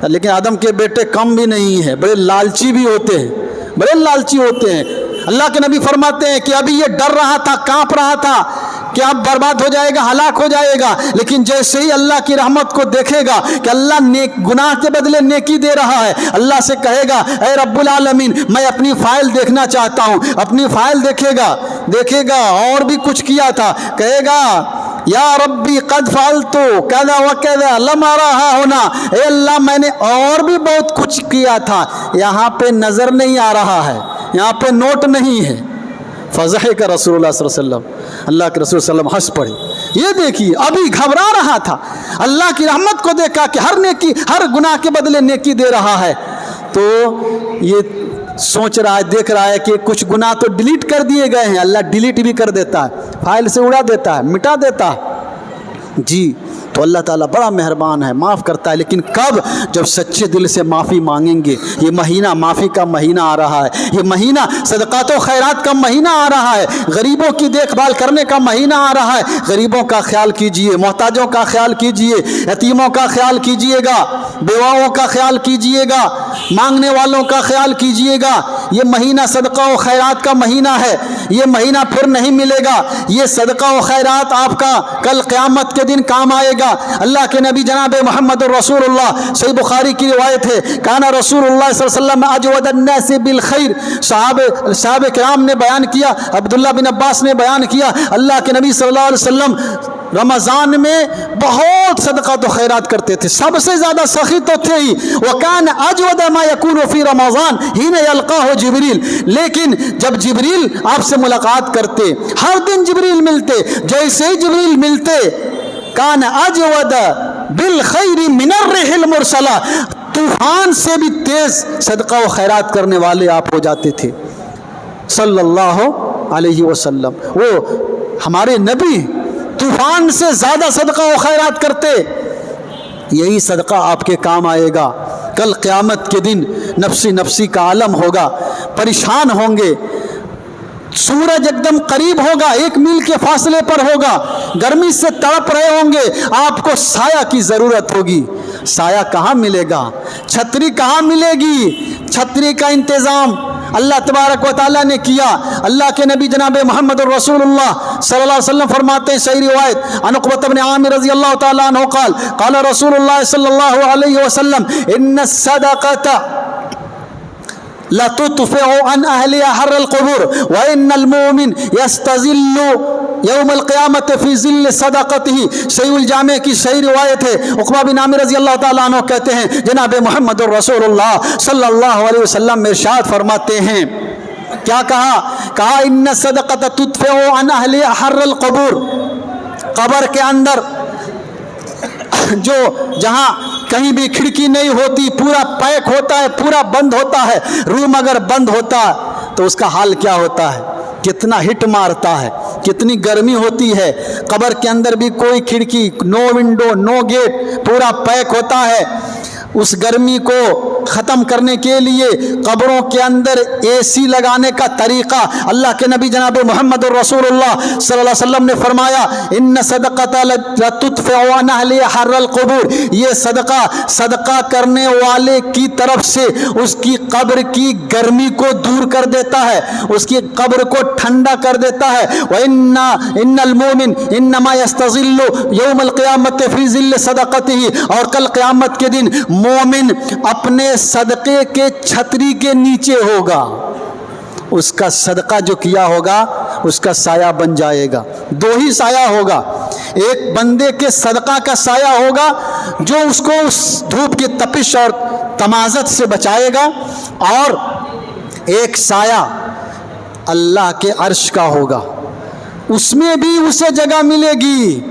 B: لیکن آدم کے بیٹے کم بھی نہیں ہیں, بڑے لالچی بھی ہوتے ہیں, بڑے لالچی ہوتے ہیں. اللہ کے نبی فرماتے ہیں کہ ابھی یہ ڈر رہا تھا, کانپ رہا تھا کہ اب برباد ہو جائے گا, ہلاک ہو جائے گا, لیکن جیسے ہی اللہ کی رحمت کو دیکھے گا کہ اللہ گناہ کے بدلے نیکی دے رہا ہے, اللہ سے کہے گا اے رب العالمین میں اپنی فائل دیکھنا چاہتا ہوں. اپنی فائل دیکھے گا اور بھی کچھ کیا تھا, کہے گا یا ربی قد فعلت کذا وکذا لم ارہا ہونا, اے اللہ میں نے اور بھی بہت کچھ کیا تھا, یہاں پہ نظر نہیں آ رہا ہے, یہاں پہ نوٹ نہیں ہے. فضحک رسول اللہ صلی اللہ علیہ وسلم, اللہ کے رسول صلی اللہ علیہ وسلم ہنس پڑے. یہ دیکھیے ابھی گھبرا رہا تھا, اللہ کی رحمت کو دیکھا کہ ہر گناہ کے بدلے نیکی دے رہا ہے. تو یہ सोच रहा है, देख रहा है कि कुछ गुनाह तो डिलीट कर दिए गए हैं, अल्लाह डिलीट भी कर देता है, फाइल से उड़ा देता है, मिटा देता है जी। तो अल्लाह ताला बड़ा मेहरबान है, माफ़ करता है। लेकिन कब? जब सच्चे दिल से माफ़ी मांगेंगे। ये महीना माफ़ी का महीना आ रहा है, ये महीना सदक़ात व खैरात का महीना आ रहा है, गरीबों की देखभाल करने का महीना आ रहा है। गरीबों का ख्याल कीजिए, मोहताजों का ख्याल कीजिए, यतीमों का ख्याल कीजिएगा, बेवाओं का ख्याल कीजिएगा, मांगने वालों का ख्याल कीजिएगा। ये महीना सदक़ा व खैरात का महीना है, ये महीना फिर नहीं मिलेगा। ये सदक़ा व खैरात आपका कल क़यामत के दिन काम आएगा। अल्लाह के नबी जनाब मोहम्मद रसूलुल्लाह, सही बुखारी की रिवायत है, काना रसूलुल्लाह सल्लल्लाहु अलैहि वसल्लम अजवदन्नास बिल खैर। साहब किराम ने बयान किया, अब्दुल्लाह बिन अब्बास ने बयान किया, अल्लाह के नबी सल्लल्लाहु अलैहि वसल्लम रमज़ान में बहुत सदक़ा तो खैरात करते थे, सबसे ज़्यादा सखी तो थे ही। वकान अजवद मा यकूनु फी रमज़ान हिन यल्क़ाहु जिब्रील। लेकिन जब जिब्रील आपसे मुलाकात करते, हर दिन जिब्रील मिलते, जैसे ही जिब्रील मिलते, कान अजवद बिल खैरी मिनर रिहिल मुरसला, तूफान से भी तेज सदका व खैरात करने वाले आप हो जाते थे सल्लल्लाहु अलैहि वसल्लम। वो हमारे नबी तूफान से ज़्यादा सदका व खैरात करते। यही सदका आपके काम आएगा। कल क़यामत के दिन नफ्सी नफ्सी का आलम होगा, परेशान होंगे, सूरज एकदम करीब होगा, 1 मील के फासले पर होगा, गर्मी से तड़प रहे होंगे, आपको साया की ज़रूरत होगी। साया कहाँ मिलेगा? छतरी कहाँ मिलेगी? छतरी का इंतज़ाम अल्लाह तबारक व तआला ने किया। अल्लाह के नबी जनाब मोहम्मद रसूलुल्लाह सल्लल्लाहु अलैहि वसल्लम फरमाते हैं, सही रिवायत, अन उक़बत बिन आमिर रज़ी अल्लाह तआला अन्हु क़ाल क़ाल रसूलुल्लाह सल्लल्लाहु अलैहि वसल्लम इन्न सदक़ता लतुत्फ़िउ अन अहलिहा हर्रल क़ुबूर व इन्नल मुमिन यस्तज़िल्लु यौमल क़यामत फ़ी ज़िल्ल सदक़तिही। सहीहुल जामे की सही रिवायत है। उक़बा बिन आमिर रज़ी अल्लाह तआला अन्हु कहते हैं, जनाब मोहम्मद रसूलुल्लाह सल्लल्लाहु अलैहि वसल्लम में इरशाद फरमाते हैं, क्या कहा? कहा इन्न सदक़त तुत्फ़िउ अन अहलिहा हर्रल क़ुबूर। कब्र के अंदर जो जहाँ कहीं भी खिड़की नहीं होती, पूरा पैक होता है, पूरा बंद होता है, रूम अगर बंद होता तो उसका हाल क्या होता है? कितना हिट मारता है, कितनी गर्मी होती है। कब्र के अंदर भी कोई खिड़की, नो विंडो, नो गेट, पूरा पैक होता है। उस गर्मी को ख़त्म करने के लिए कब्रों के अंदर एसी लगाने का तरीक़ा अल्लाह के नबी जनाब मोहम्मद रसूलुल्लाह सल्लल्लाहु अलैहि वसल्लम ने फरमाया, इन्न सदक़त लतुत्फ़िउ अन अहलिहा हर्रल क़ुबूर। ये सदका करने वाले की तरफ से उसकी कब्र की गर्मी को दूर कर देता है, उसकी कब्र को ठंडा कर देता है। व इन्नल मोमिन इन्नमा यस्तज़िल्लु यौमल क़यामत फ़ी ज़िल्ल सदक़तिही। और कल क़यामत के दिन मोमिन अपने सदक़े के छतरी के नीचे होगा, उसका सदका जो किया होगा उसका साया बन जाएगा। 2 ही साया होगा, एक बंदे के सदका का साया होगा जो उसको उस धूप की तपिश और तमाज़त से बचाएगा, और एक साया अल्लाह के अर्श का होगा, उसमें भी उसे जगह मिलेगी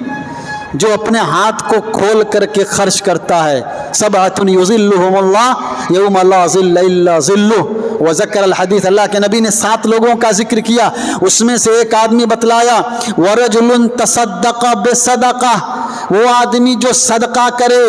B: जो अपने हाथ को खोल करके खर्च करता है। सबअतुन युज़िल्लुहुमुल्लाह यौम ला ज़िल्ला इल्ला ज़िल्लुहु व ज़करल हदीस। अल्लाह के नबी ने 7 लोगों का जिक्र किया, उसमें से एक आदमी बतलाया, वरजुलुन तसद्दक़ बिसदक़ा, वो आदमी जो सदका करे,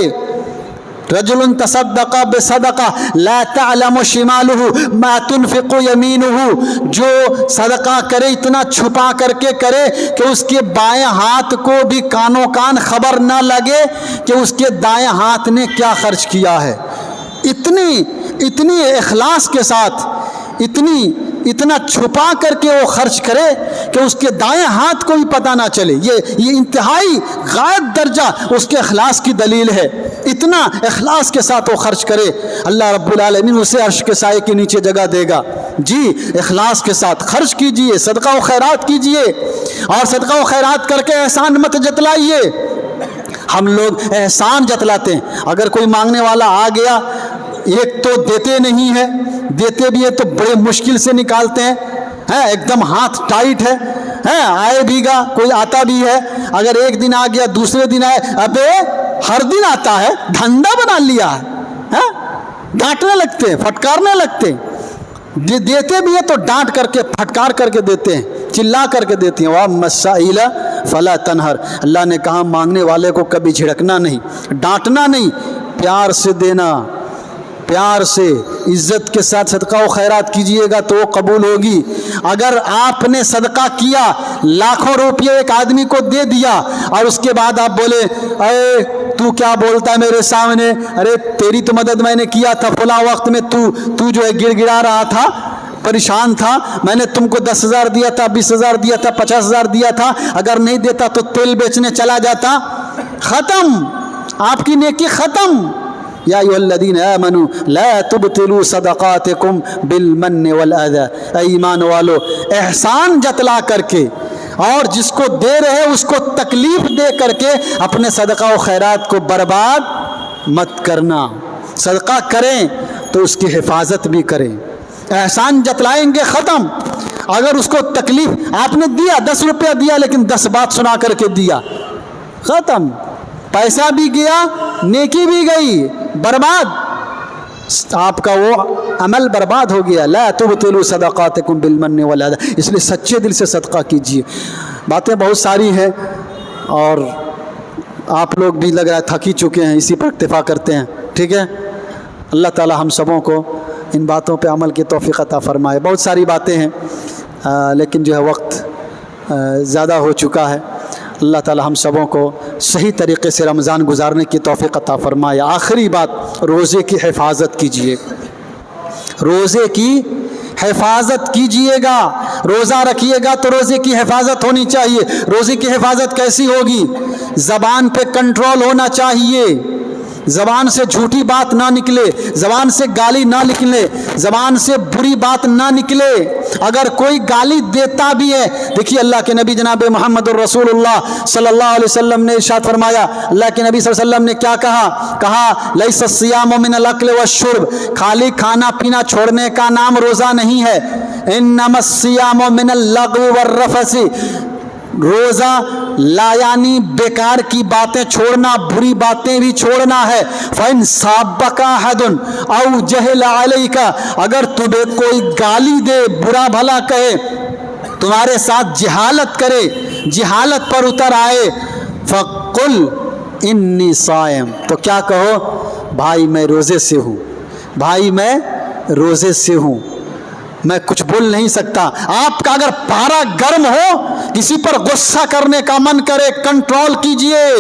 B: रजुलुन तसद्दक़ बिसदक़ा ला तअलमु शिमालुहु मा तुनफ़िक़ु यमीनुहु। जो सदका करे इतना छुपा करके करे कि उसके बाएं हाथ को भी कानो कान खबर ना लगे कि उसके दाएं हाथ ने क्या खर्च किया है। इतनी इखलास के साथ, इतना छुपा करके वो खर्च करे कि उसके दाएं हाथ को भी पता ना चले। ये इंतहाई गायब दर्जा उसके इखलास की दलील है। इतना इखलास के साथ वो खर्च करे, अल्लाह रब्बुल आलमीन उसे अर्श के साए के नीचे जगह देगा। जी, इखलास के साथ खर्च कीजिए, सदका व खैरात कीजिए, और सदका व खैरात करके एहसान मत जतलाइए। हम लोग एहसान जतलाते हैं। अगर कोई मांगने वाला आ गया, एक तो देते नहीं है, देते भी है तो बड़े मुश्किल से निकालते हैं, एकदम हाथ टाइट है, आए भीगा, कोई आता भी है, अगर एक दिन आ गया, दूसरे दिन आए, अबे हर दिन आता है, धंधा बना लिया है, डांटने लगते, फटकारने लगते। देते भी हैं तो डांट करके फटकार करके देते हैं, चिल्ला करके देती हैं। वाह मसाइला फला तनहर, अल्लाह ने कहा मांगने वाले को कभी झिड़कना नहीं, डांटना नहीं, प्यार से देना, प्यार से इज्जत के साथ सदका व खैरात कीजिएगा तो वो कबूल होगी। अगर आपने सदका किया, लाखों रुपये एक आदमी को दे दिया और उसके बाद आप बोले अरे तू क्या बोलता है मेरे सामने, अरे तेरी तो मदद मैंने किया था फला वक्त में, तू जो है गिड़गिड़ा रहा था, परेशान था, मैंने तुमको 10,000 दिया था, 20,000 दिया था, 50,000 दिया था, अगर नहीं देता तो तेल बेचने चला जाता, ख़त्म, आपकी नेकी ख़त्म। या अय्युहल्लज़ीना आमनू ला तुबतिलू सदक़ातिकुम बिलमन्नि वल अज़ा, ऐ ईमान वालो एहसान जतला करके और जिसको दे रहे उसको तकलीफ दे करके अपने सदका व खैरात को बर्बाद मत करना। सदका करें तो उसकी हिफाजत भी करें, एहसान जतलाएंगे ख़त्म। अगर उसको तकलीफ, आपने दिया 10 रुपया दिया लेकिन 10 बात सुना करके दिया, ख़त्म, पैसा भी गया, नेकी भी गई, बर्बाद, आपका वो अमल बर्बाद हो गया। ला तुबतिलू सदक़ातिकुम बिलमन्नि वल अज़ा, इसलिए सच्चे दिल से सदका कीजिए। बातें बहुत सारी हैं और आप लोग भी लग रहा है थक ही चुके हैं, इसी पर इक्तिफ़ा करते हैं, ठीक है। अल्लाह ताला हम सबों को इन बातों पे अमल की तौफ़ीक़ अता फ़रमाए। बहुत सारी बातें हैं लेकिन जो है वक्त ज़्यादा हो चुका है। अल्लाह ताला हम सबों को सही तरीक़े से रमज़ान गुजारने की तौफ़ीक़ अता फ़रमाए। आखिरी बात, रोज़े की हिफाजत कीजिए, रोज़े की हिफाजत कीजिएगा। रोज़ा रखिएगा तो रोज़े की हिफाजत होनी चाहिए। रोज़े की हिफाजत कैसी होगी? ज़बान पे कंट्रोल होना चाहिए, ज़बान से झूठी बात ना निकले, ज़बान से गाली ना निकले, ज़बान से बुरी बात ना निकले। अगर कोई गाली देता भी है, देखिए अल्लाह के नबी जनाब मोहम्मद रसूलुल्लाह सल्लल्लाहु अलैहि वसल्लम ने इरशाद फरमाया, अल्लाह के नबी सल्लल्लाहु अलैहि वसल्लम ने क्या कहा लैसा सियामु मिनल अक्ल वश्शुर्ब, खाली खाना पीना छोड़ने का नाम रोज़ा नहीं है। इन्नमस सियामु मिनल लग़्व वर्रफ़सी, रोज़ा लायानी बेकार की बातें छोड़ना, बुरी बातें भी छोड़ना है। फ़इन साबका हदुन औ जहल अलैका, अगर तुम्हें कोई गाली दे, बुरा भला कहे, तुम्हारे साथ जिहालत करे, जिहालत पर उतर आए, फ़क़ुल इन्नी सायम, तो क्या कहो? भाई मैं रोज़े से हूँ, भाई मैं रोज़े से हूँ, मैं कुछ बोल नहीं सकता। आपका अगर पारा गर्म हो, किसी पर गुस्सा करने का मन करे, कंट्रोल कीजिए।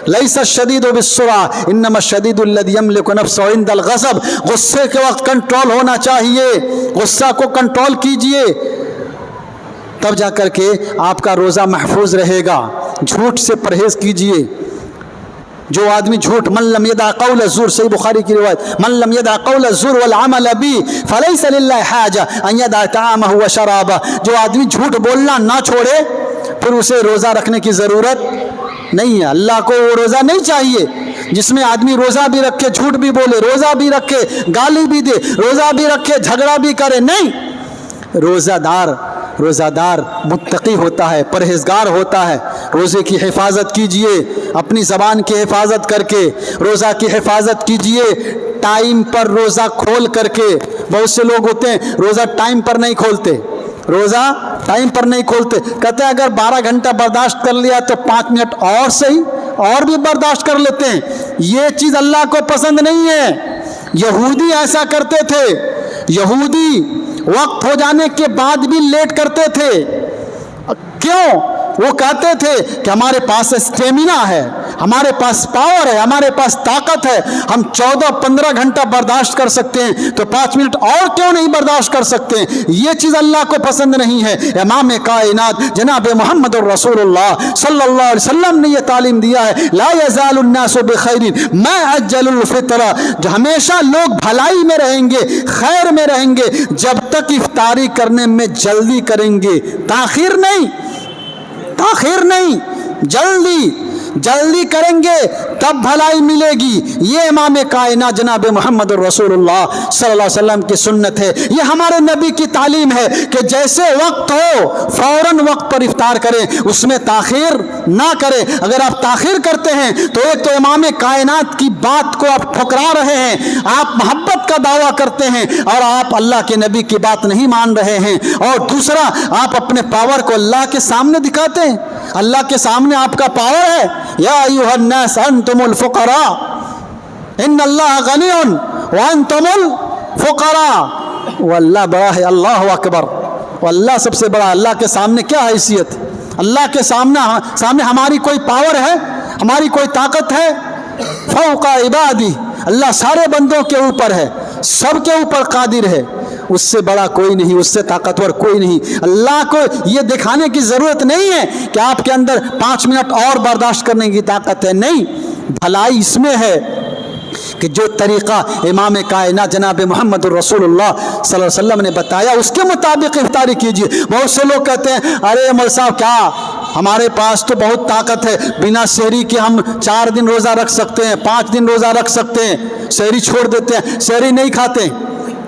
B: लैसा शदीदु बिस्सुरा इन्नमा शदीदुल लज़ी यमलिकु नफ्सहु इंदल ग़ज़ब, गुस्से के वक्त कंट्रोल होना चाहिए, गुस्सा को कंट्रोल कीजिए, तब जा कर के आपका रोज़ा महफूज रहेगा। झूठ से परहेज़ कीजिए। जो आदमी झूठ, मन लम यदा क़ौल ज़ूर, सही बुखारी की रिवायत, मन लम यदा क़ौल ज़ूर वल अमल बी फ़लैसा लिल्लाहि हाजा अन यदा ताअमहु व शराबा, जो आदमी झूठ बोलना ना छोड़े फिर उसे रोज़ा रखने की ज़रूरत नहीं है। अल्लाह को वो रोज़ा नहीं चाहिए जिसमें आदमी रोज़ा भी रखे, झूठ भी बोले, रोज़ा भी रखे, गाली भी दे, रोज़ा भी रखे, झगड़ा भी करे। नहीं, रोज़ादार मुत्तकी होता है, परहेज़गार होता है। रोज़े की हिफाजत कीजिए, अपनी ज़बान की हिफाजत करके रोज़ा की हिफाजत कीजिए। टाइम पर रोज़ा खोल करके, बहुत से लोग होते हैं रोज़ा टाइम पर नहीं खोलते, रोज़ा टाइम पर नहीं खोलते, कहते हैं अगर 12 घंटा बर्दाश्त कर लिया तो 5 मिनट और सही, और भी बर्दाश्त कर लेते हैं। ये चीज़ अल्लाह को पसंद नहीं है। यहूदी ऐसा करते थे, यहूदी वक्त हो जाने के बाद भी लेट करते थे। क्यों? वो कहते थे कि हमारे पास स्टेमिना है, हमारे पास पावर है, हमारे पास ताकत है, हम 14-15 घंटा बर्दाश्त कर सकते हैं, तो 5 मिनट और क्यों नहीं बर्दाश्त कर सकते हैं? ये चीज़ अल्लाह को पसंद नहीं है। इमाम कायनात जनाब मोहम्मद रसूलुल्लाह सल्लल्लाहु अलैहि वसल्लम ने यह तालीम दिया है, ला यज़ालुन्नासु बिखैरिन मा अज्जलुल फित्रा, जो हमेशा लोग भलाई में रहेंगे, खैर में रहेंगे, जब तक इफ्तारी करने में जल्दी करेंगे, ताखीर नहीं, जल्दी। जल्दी करेंगे तब भलाई मिलेगी। ये इमाम कायनात जनाब मोहम्मद रसूलुल्लाह सल्लल्लाहु अलैहि वसल्लम की सुन्नत है, ये हमारे नबी की तालीम है कि जैसे वक्त हो फौरन वक्त पर इफ्तार करें, उसमें ताखीर ना करें। अगर आप ताखीर करते हैं तो एक तो इमाम कायनात की बात को आप ठुकरा रहे हैं, आप मोहब्बत का दावा करते हैं और आप अल्लाह के नबी की बात नहीं मान रहे हैं, और दूसरा आप अपने पावर को अल्लाह के सामने दिखाते हैं। अल्लाह के सामने आपका पावर है, या अय्युहन्नास अंतुमुल फुकरा इन्नल्लाह गनियुन व अंतुमुल फुकरा। वो अल्लाह बड़ा है, अल्लाहु अकबर, वो अल्लाह सबसे बड़ा। अल्लाह के सामने क्या हैसियत? अल्लाह के सामने हमारी कोई पावर है, हमारी कोई ताकत है? फौका इबादी, अल्लाह सारे बंदों के ऊपर है, सबके ऊपर कादिर है, उससे बड़ा कोई नहीं, उससे ताकतवर कोई नहीं। अल्लाह को ये दिखाने की ज़रूरत नहीं है कि आपके अंदर 5 मिनट और बर्दाश्त करने की ताकत है, नहीं। भलाई इसमें है कि जो तरीक़ा इमाम कायनात जनाब मोहम्मद रसूलुल्लाह सल्लल्लाहु अलैहि वसल्लम ने बताया उसके मुताबिक इफ्तारी कीजिए। बहुत से लोग कहते हैं अरे मौलवी साहब क्या हमारे पास तो बहुत ताकत है, बिना सहरी के हम 4 दिन रोज़ा रख सकते हैं, 5 दिन रोज़ा रख सकते हैं, सहरी छोड़ देते हैं, सहरी नहीं खाते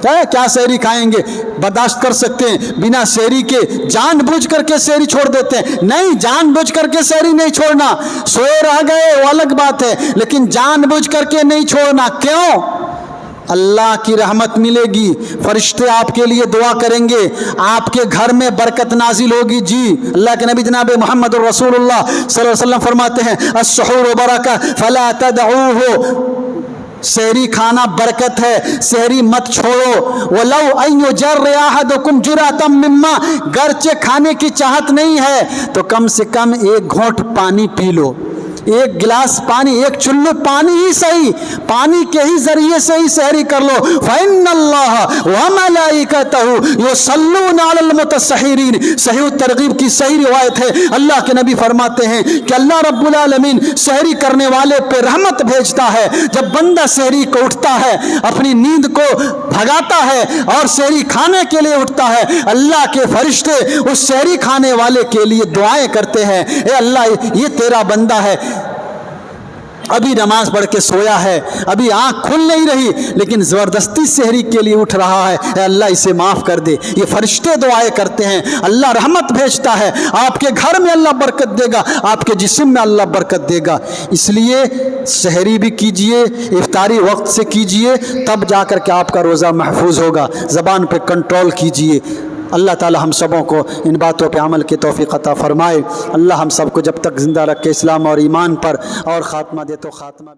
B: क्या सहरी खाएंगे, बर्दाश्त कर सकते हैं, बिना सहरी के जानबूझ करके सहरी छोड़ देते हैं। नहीं, जानबूझ करके सहरी नहीं छोड़ना, सोए रह गए वो अलग बात है, लेकिन जानबूझ करके नहीं छोड़ना। क्यों? अल्लाह की रहमत मिलेगी, फरिश्ते आपके लिए दुआ करेंगे, आपके घर में बरकत नाजिल होगी। जी, अल्लाह के नबी जनाब मोहम्मद रसूलुल्लाह सल्लल्लाहु अलैहि वसल्लम फरमाते हैं अस्सहूर बरका फला तदऊहु, सहरी खाना बरकत है, सहरी मत छोड़ो। वलौ अय्यु जर्र अहदुकुम जुरातम मिम्मा, गरचे खाने की चाहत नहीं है तो कम से कम एक घोंट पानी पी लो, एक गिलास पानी, एक चुल्लू पानी ही सही, पानी के ही जरिए से ही सहरी कर लो। फ़इन्नल्लाह व मलाइकतहु युसल्लूना अलल मुतसहिरीन, सही तरगीब की सही रिवायत है। अल्लाह के नबी फरमाते हैं कि अल्लाह रब्बुल आलमीन सहरी करने वाले पे रहमत भेजता है। जब बंदा सहरी को उठता है, अपनी नींद को भगाता है और सहरी खाने के लिए उठता है, अल्लाह के फरिश्ते उस सहरी खाने वाले के लिए दुआएं करते हैं, ए अल्लाह ये तेरा बंदा है, अभी नमाज पढ़ के सोया है, अभी आँख खुल नहीं रही, लेकिन ज़बरदस्ती सहरी के लिए उठ रहा है, अल्लाह इसे माफ़ कर दे। ये फरिश्ते दुआएं करते हैं, अल्लाह रहमत भेजता है, आपके घर में अल्लाह बरकत देगा, आपके जिस्म में अल्लाह बरकत देगा। इसलिए सहरी भी कीजिए, इफ्तारी वक्त से कीजिए, तब जाकर के आपका रोज़ा महफूज होगा। ज़बान पे कंट्रोल कीजिए। अल्लाह ताला हम सबों को इन बातों पे अमल की तौफीक अता फ़रमाए। अल्लाह हम सबको जब तक ज़िंदा रखे इस्लाम और ईमान पर और ख़ात्मा दे तो ख़ात्मा